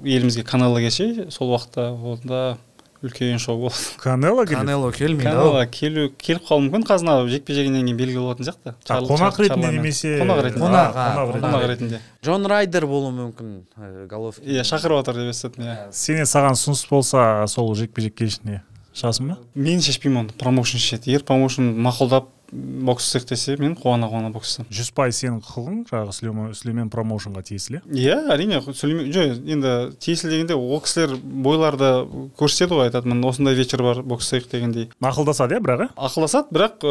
елімізге Канело келсе, сол уақытта онда үлкен шоу болды. Канело келмейді. Канело келіп қалуы мүмкін, қазір жекпе-жегінен кейін белгілі болатын сияқты. Қонақ ретінде немесе қонақ ретінде. Джон Райдер болуы мүмкін, Головкин. Иә, шақырып отыр деп естідім. Сенен саған ұсыныс болса, сол жекпе-жек келішіне шашасың ба? Мен шешпеймін оны, промоушн шешеді. Егер промоушн мақұлдап бокс істейік десе, мен қуана бокс істеймін. 100% сенің құқығың жаңағы Сүлеймен промоушнға тиесілі. Иә, әрине, Сүлеймен енді тиесілі дегенде ол кісілер бойларды көрсетеді ғой, айтады, міне осындай вечер бар, бокс істейік дегендей. Ақылдасады, бірақ ақылдасады, бірақ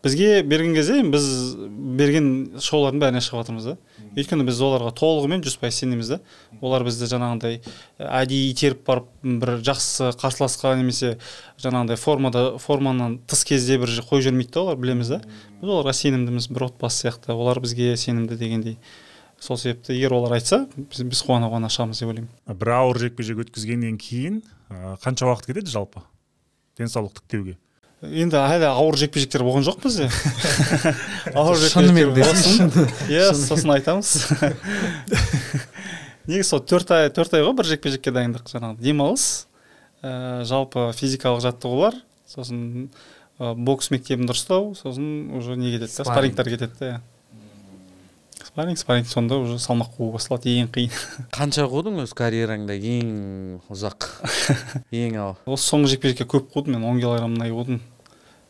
бізге берген кезде біз берген шоулардың бәріне шығып жатырмыз да. Өйткені біз оларға толығымен 100% сенеміз да. Олар бізді жаңағындай әдейі итеріп барып бір жақсы қарсыласқа немесе жаңағындай формадан тыс кезде бір қой жүрмейді да, олар білеміз да. Біз оларға сенімдіміз, бір отбасы сияқты, олар бізге сенімді дегендей. Сол себепті егер олар айтса, біз қуана шығамыз деп ойлаймын. бір ауыр жекпе-жек өткізгеннен кейін қанша уақыт кетеді жалпы денсаулық тіктеуге? Енді әлі ауыр жекпе-жектер болған жоқ бізде. Ауыр шынымен де иә, сосын айтамыз. Негізі сол 4 ай ғой бір жекпе-жекке дайындық, жаңағы демалыс, жалпы физикалық жаттығулар, сосын бокс мектебін дұрыстау, сосын уже не кетеді, спаррингтар кетеді. Спарринг сонда уже салмақ қуу басталады, ең қиын. Қанша қудың өз карьераңда ең ұзақ? Ең ал. Осы соңғы жекпе-жекке көп қудым, мен 10 килограммнан қудым.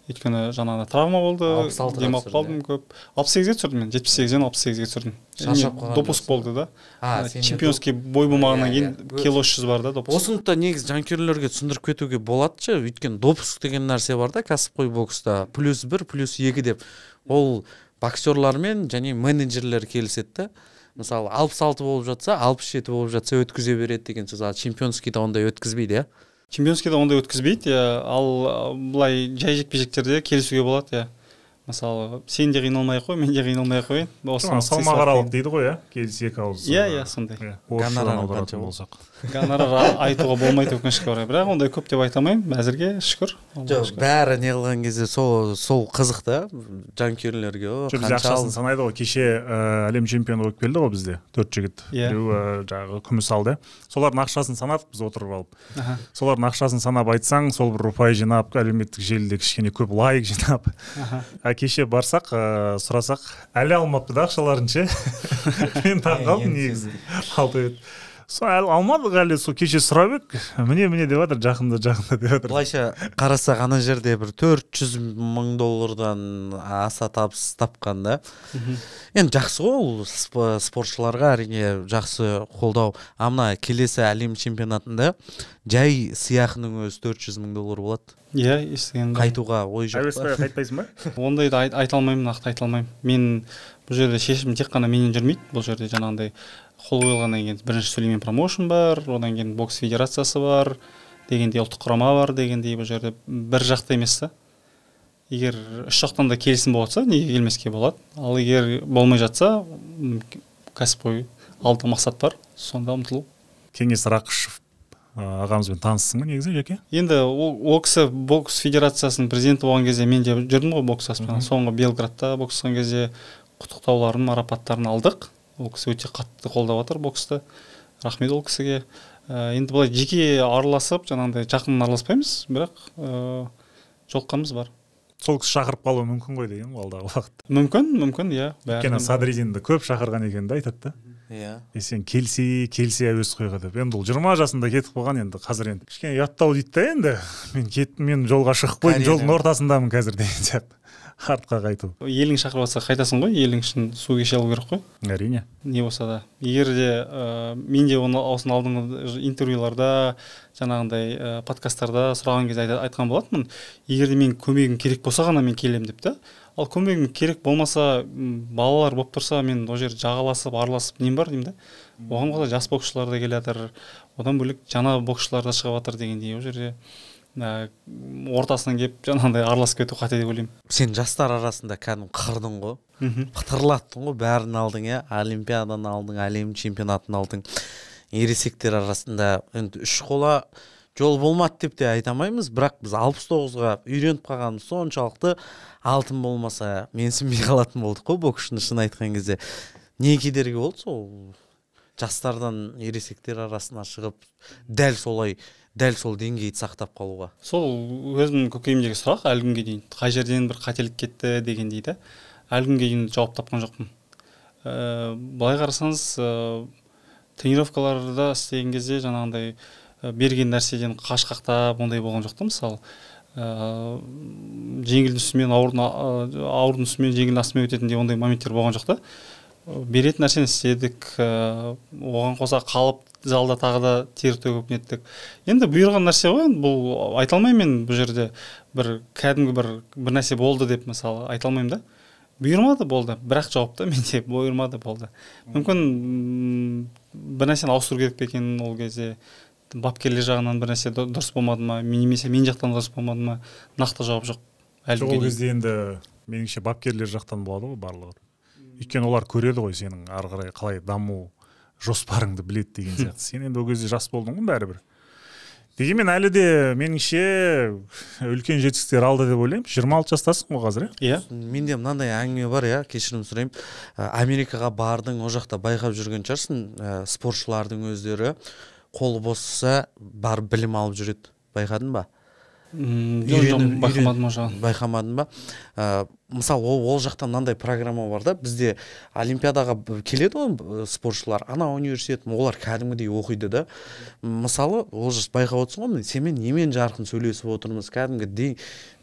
Өйткені жаңағыда травма болды, демалып қалдым көп. 68-ге түсірдім мен, 78-ден 68-ге түсірдім. Шаршап қалған. Допуск болды да. Чемпионский бой болмағаннан кейін кило 300 бар да допуск. Осында негізі жанкүйерлерге түсіндіріп кетуге болады, өйткені допуск деген нәрсе бар да кәсіпқой бокста. +1, +2 деп. Ол боксерлармен және менеджерлер келіседі да. Мысалы 66 болып жатса, 67 болып жатса өткізе береді деген сөз. Чемпионскийда ондай өткізбейді, иә? Чемпионскийда ондай өткізбейді, ал былай жай жекпе-жектерде келісуге болады, иә. Мысалы, сен де қиналмай қой, мен де қиналмай қойын. Салмақ аралық дейді ғой, келісек ауыз. Иә, сондай. Гонорар қанша болсақ. Гонорар айтуға болмайды өкінішке орай, бірақ ондай көп деп айта алмаймын, әзірге шүкір. Жоқ, бәрі не қылған кезде сол қызық та жанкүйерлерге. Біз ақшасын санайды ғой, кеше әлем чемпионы болып келді ғой бізде, 4 жігіт. Біреу жаңағы күміс алды. Солардың ақшасын санадық біз отырып алып. Солардың ақшасын санап айтсаң, сол бір ұпай жинап, әлеуметтік желіде кішкене көп лайк жинап. Кеше барсақ, сұрасақ, әлі алмапты да ақшаларын ше. Мен таңғалдым негізі. Алды еді. Сол алмадық әлі, сол кеше сұрап ек, міне деп жатыр, жақында деп жатыр. Былайша қарасақ ана жерде бір $400,000 аса табыс тапқан да. Енді жақсы ғой, ол спортшыларға әрине жақсы қолдау. Амна келесі әлем чемпионатында жай сыйақының өзі $400,000 болады. Иә, естігенде. Қайтуға ой жоқ па? Қайтпайсың ба? Ондайды айта алмаймын, нақты айта алмаймын. Мен бұл жерде шешім тек қана менен жүрмейді. Бұл жерде жаңағындай қол қойылғаннан кейін бірінші Сүлеймен промоушн бар, одан кейін бокс федерациясы бар, дегендей ұлттық құрама бар, дегендей бұл жерде бір жақта емес та. Егер үш жақтан да келісім болса, неге келмеске болады. Ал егер болмай жатса, кәсіпқой алда мақсат бар, сонда ұмтылу. Кеңес Рақышев ағамызбен таныссың ба негізі жеке? Енді ол кісі бокс федерациясының президенті болған кезде мен де жүрдім ғой бокс аспен. Соңғы Белградта боксқан кезде құттықтауларын, марапаттарын алдық. Ол кісі өте қатты қолдап жатыр боксты. Рахмет ол кісіге. Енді былай жеке араласып, жаңағындай жақын араласпаймыз, бірақ жолыққанымыз бар. Сол кісі шақырып қалуы мүмкін ғой деген алдағы уақытта. Мүмкін, иә. Өйткені Садридинді көп шақырған екен да, айтады да. Иә. Сен келсе әуес қойға деп. Енді ол 20 жасында кетіп қалған, енді қазір енді кішкене ұяттау дейді да енді. Мен жолға шығып қойдым, жолдың ортасындамын қазір деген сияқты. Артқа қайту. Елің шақырып жатса қайтасың ғой, елің үшін су кеше алу керек қой. Әрине. Не болса да. Егер де мен де оны осының алдыңғы интервьюларда, жаңағындай подкасттарда сұраған кезде айтқан болатынмын. Егер де мен көмегім керек болса ғана мен келем деп та. Ал көмегім керек болмаса, балалар болып тұрса, мен о жер жағаласып, араласып нем бар деймін да. Оған қалай жас боксшылар да келе жатыр. Одан бөлек жаңа боксшылар да шығып жатыр дегендей о жерде. Ортасынан келіп жаңағындай араласып кету қате деп ойлаймын. Сен жастар арасында кәдімгі қырдың ғой, пытырлаттың ғой, бәрін алдың, олимпиадан алдың, әлем чемпионатын алдың. Ересектер арасында енді 3 қола жол болмады деп те айта алмаймыз, бірақ біз 69-ға үйреніп қалғанымыз соншалықты алтын болмаса менсінбей қалатын болдық қой боксшыны шын айтқан кезде. Не кедергі болды сол жастардан ересектер арасына шығып дәл сол деңгейді сақтап қалуға? Сол өзімнің көкейімдегі сұрақ әлі күнге дейін. Қай жерден бір қателік кетті деген дейді. Әлі күнге дейін жауап тапқан жоқпын. Былай қарасаңыз, тренировкаларда істеген кезде жаңағындай берген нәрседен қашқақтап ондай болған жоқ та. Мысалы жеңілдің үстімен ауырдың үстімен жеңілдің астымен өтетіндей ондай моменттер болған жоқ та. Беретін нәрсені істедік, оған қоса қалып залда тағы да тер төгіп неттік. Енді бұйырған нәрсе ғой, бұл айта алмаймын мен бұл жерде бір кәдімгі бір нәрсе болды деп мысалы айта алмаймын да. Бұйырмады болды, бірақ жауапты менде бұйырмады болды. Мүмкін бір нәрсені ауыстыру керек пе екен ол кезде, бапкерлер жағынан бір нәрсе дұрыс болмады ма, немесе мен жақтан дұрыс болмады ма, нақты жауап жоқ. Ол кезде енді меніңше бапкерлер жақтан болады ғой барлығы. Өйткені олар көреді ғой сенің ары қарай қалай даму жоспарыңды біледі деген сияқты. Сен енді ол кезде жас болдың ғой бәрібір. Дегенмен әлі де меніңше үлкен жетістіктер алды деп ойлаймын. 26 жастасың ғой қазір, иә? Менде мынандай әңгіме бар, иә, кешірім сұраймын. Америкаға бардың, о жақта байқап жүрген шығарсың, спортшылардың өздері қолы босса барып білім алып жүреді. Байқадың ба? Байқамадым оған. Байқамадың ба? Мысалы, ол жақта мынандай программа бар да, бізде олимпиадаға келеді ғой спортшылар, ана университет, олар кәдімгідей оқиды да. Мысалы, ол жас байқап отырсың ғой, сенімен немен жарқын сөйлесіп отырмыз, кәдімгі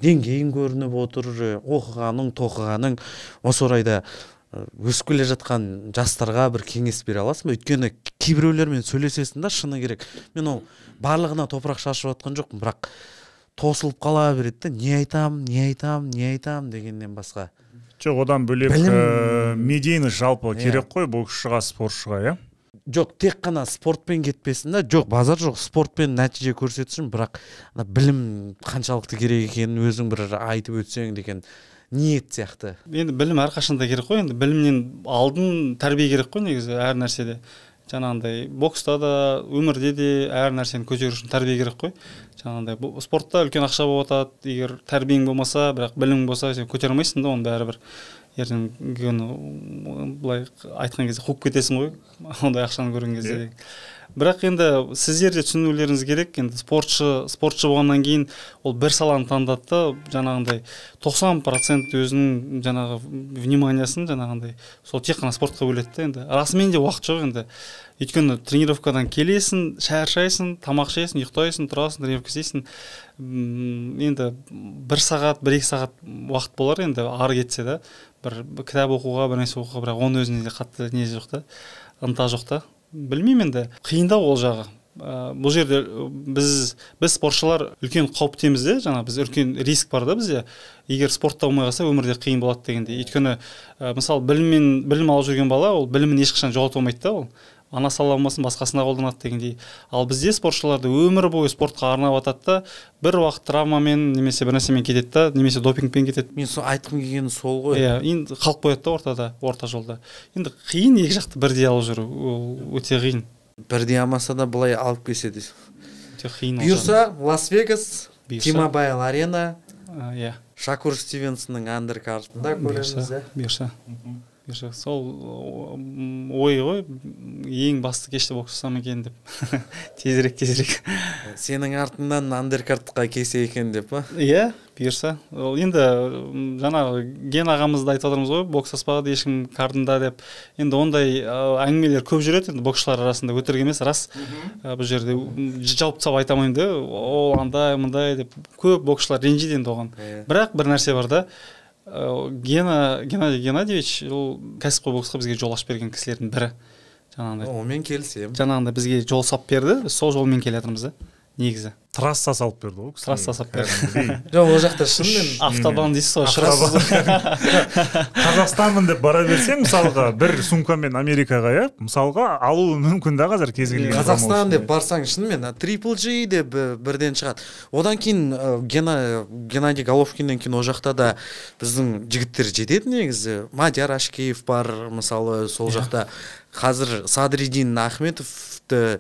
деңгейің көрініп отыр, оқығаның, тоқығаның. Осы орайда өсіп келе жатқан жастарға бір кеңес бере аласың ба? Өйткені кейбіреулермен сөйлесесің да, шыны керек. Мен ол барлығына топырақ шашып жатқан жоқпын, бірақ тосылып қала береді, не айтам дегеннен басқа. Жоқ, одан бөлек медийность жалпы керек қой боксшыға, спортшыға, иә? Жоқ, тек қана спортпен кетпесін да, жоқ, базар жоқ, спортпен нәтиже көрсетсін, бірақ білім қаншалықты керек екенін өзің бір айтып өтсең деген ниет сияқты. Енді білім әрқашанда керек қой, енді білімнен алдын тәрбие керек қой негізі әр нәрседе. Жаңағындай бокста да, өмірде де әр нәрсені көтеру үшін тәрбие керек қой. Жаңағындай спортта үлкен ақша болып жатады, егер тәрбиең болмаса, бірақ білімің болса, сен көтере алмайсың да, оны бәрібір. Ертең былай айтқан кезде қуып кетесің ғой, ондай ақшаны көрген кезде. Бірақ енді сіздер де түсінулеріңіз керек, енді спортшы болғаннан кейін ол бір саланы таңдады, жаңағындай 90% өзінің жаңағы вниманиясын жаңағындай сол тек қана спортқа бөледі. Енді расымен де уақыт жоқ енді. Өйткені тренировкадан келесің, шаршайсың, тамақ жейсің, ұйықтайсың, тұрасың, тренировка істейсің. Енді 1 сағат, 1-2 сағат уақыт болар енді ары кетсе да, бір кітап оқуға, бір нәрсе оқуға, бірақ оның өзінде қатты не жоқ та, ынта жоқ та. Білмеймін енді, қиындау ол жағы. Бұл жерде біз спортшылар үлкен қауіптеміз де, жаңа біз үлкен риск бар да бізде. Егер спортта болмай қалса, өмірде қиын болады дегенде. Өйткені мысалы білім алып жүрген бала, ол білімін ешқашан жоғалтып алмайды да ол. Ана сала болмасын, басқасына қолданады дегендей. Ал бізде спортшыларды өмір бойы спортқа арнап атады да, бір уақыт травмамен немесе бір нәрсемен кетеді да, немесе допингпен кетеді. Мен айтқым келгені сол ғой. Иә, енді қалып қояды да орта жолда. Енді қиын, екі жақты бірдей алып жүру, өте қиын. Бірдей алмаса да былай алып келсе де. Өте қиын. Бұйырса, Лас-Вегас, T-Mobile Arena, иә. Шакур Стивенсонның андеркартында көреміз. Бұйырса. Сол ой ғой, ең басты кешті бокстасам екен деп. Тезірек. Сенің артыңнан андеркартқа келсе екен деп па? Иә, бұйырса. Енді жаңағы Ген ағамызды айтып отырмыз ғой, бокстаспады ешкім картында деп. Енді ондай әңгімелер көп жүреді, енді боксшылар арасында өтірік емес, рас. Бұл жерде жауып тастап айта алмаймын да, ол андай, мындай деп. Көп боксшылар ренжиді енді оған. Бірақ бір нәрсе бар да, Геннадий Геннадьевич ол кәсіпқой боксқа бізге жол ашып берген кісілердің бірі. Онымен келісемін. Жаңағында бізге жол сап берді, сол жолмен келе жатырмыз да, негізі. Трасса салып берді ғой. Трасса салып берді. Жоқ, ол жақта шынымен автобан дейсіз ғой, шығасыз. Қазақстанмын деп бара берсең, мысалға бір сумкамен Америкаға, иә, мысалға алуы мүмкін да қазір кез келген. Қазақстан деп барсаң шынымен Triple G деп бірден шығады. Одан кейін Геннадий Головкиннен кейін о жақта да біздің жігіттер жетеді негізі. Мадияр Ашкеев бар, мысалы сол жақта. Қазір Садриддин Ахметовті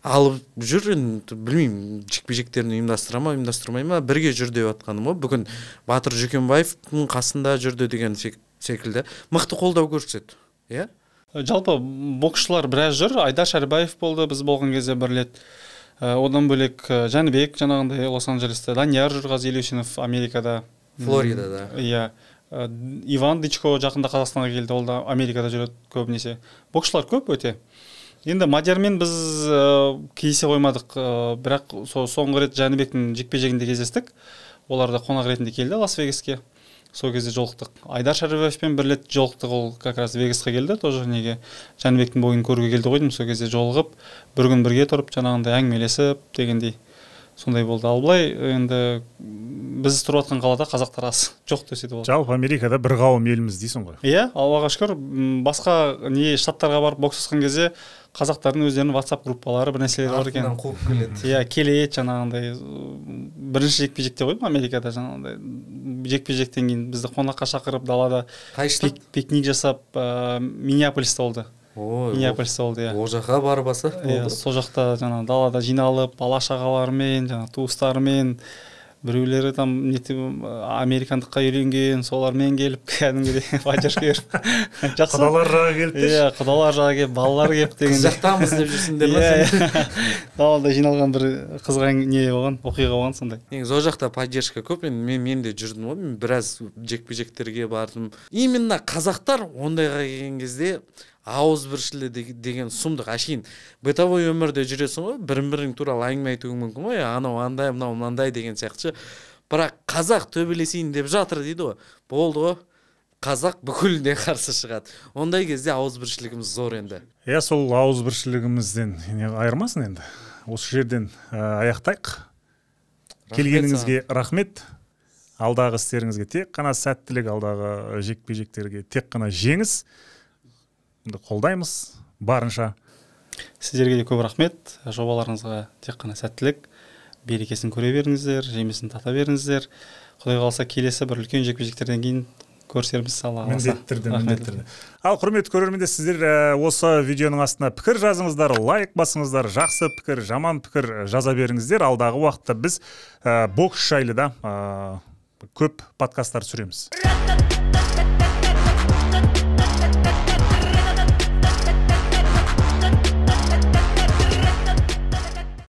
алып жүр, білмеймін, жекпе-жектерін ұйымдастырмай ма, бірге жүр деп атқаным ғой. Бүгін Батыр Жүкенбаевтың қасында жүрді деген секілді. Мықты қолдау көрсетеді, иә? Жалпы боксшылар біраз жүр. Айдар Шәрібаев болды, біз болған кезде бір рет. Одан бөлек Жәнібек, жаңағындай Лос-Анджелесте, Данияр Жұрғазы Елеусінов Америкада, Флоридада. Иә. Иван Дычко жақында Қазақстанға келді, ол да Америкада жүреді көбінесе. Боксшылар көп өте. Енді Мадиармен біз кездесе қоймадық, бірақ соңғы рет Жәнібектің жекпе-жегінде кездестік. Олар да қонақ ретінде келді Лас-Вегаске. Сол кезде жолықтық. Айдар Шариповпен бір рет жолықтық, ол как раз Вегасқа келді, тоже неге Жәнібектің бойын көруге келді ғой деймін. Сол кезде жолығып, бір күн бірге тұрып, жаңағындай әңгімелесіп дегендей. Сондай болды. Ал былай енді біз тұрып жатқан қалада қазақтар аз жоқ десе де болады. Жалпы Америкада бір қауым елміз дейсің ғой. Иә, Аллаға шүкір, басқа штаттарға барып боксасқан кезде қазақтардың өздерінің WhatsApp группалары бір нәрселер бар екен. Артынан қуып келеді. Иә, келеді жаңағындай. Бірінші жекпе-жекте ғой Америкада жаңағындай. Жекпе-жектен кейін бізді қонаққа шақырып далада пикник жасап, Миннеаполиста болды. Миннеаполиста болды, иә. Ол жаққа барбаса болды. Сол жақта жаңағы далада жиналып, бала-шағалармен, жаңағы туыстарымен, біреулері там американдыққа үйренген, солармен келіп кәдімгідей поддержка беріп. Жақсы. Құдалар жағы келіп те. Иә, құдалар жағы келіп, балалар келіп деген. Жақтамыз деп жүрсіңдер ме? Иә. Далада жиналған бір қызға не болған, оқиға болған сондай. Негізі ол жақта поддержка көп. Мен де жүрдім ғой. Мен біраз жекпе-жектерге бардым. Именно қазақтар ондайға келген кезде ауызбіршілі деген сұмдық. Әшейін бытовой өмірде жүресің ғой, бірін туралы әңгіме айтуың мүмкін ғой, анау андай, мынау мынандай деген сияқты. Бірақ қазақ төбелесейін деп жатыр дейді ғой. Болды ғой. Қазақ бүкіліне қарсы шығады. Ондай кезде ауызбіршілігіміз зор енді. Иә, сол ауызбіршілігімізден айырмасын енді. Осы жерден аяқтайық. Келгеніңізге рахмет. Алдағы істеріңізге тек қана сәттілік, алдағы жекпе-жектерге тек қана жеңіс. Қолдаймыз барынша. Сіздерге де көп рахмет. Жобаларыңызға тек қана сәттілік, берекесін көре беріңіздер, жемісін тата беріңіздер. Құдай қаласа келесі бір үлкен жекпе-жектерден кейін көрісерміз. Міндетті. Ал құрметті көрермендер, сіздер осы видеоның астына пікір жазыңыздар, лайк басыңыздар, жақсы пікір, жаман пікір жаза беріңіздер. Алдағы уақытта біз бокс жайлы да көп подкасттар түсіреміз.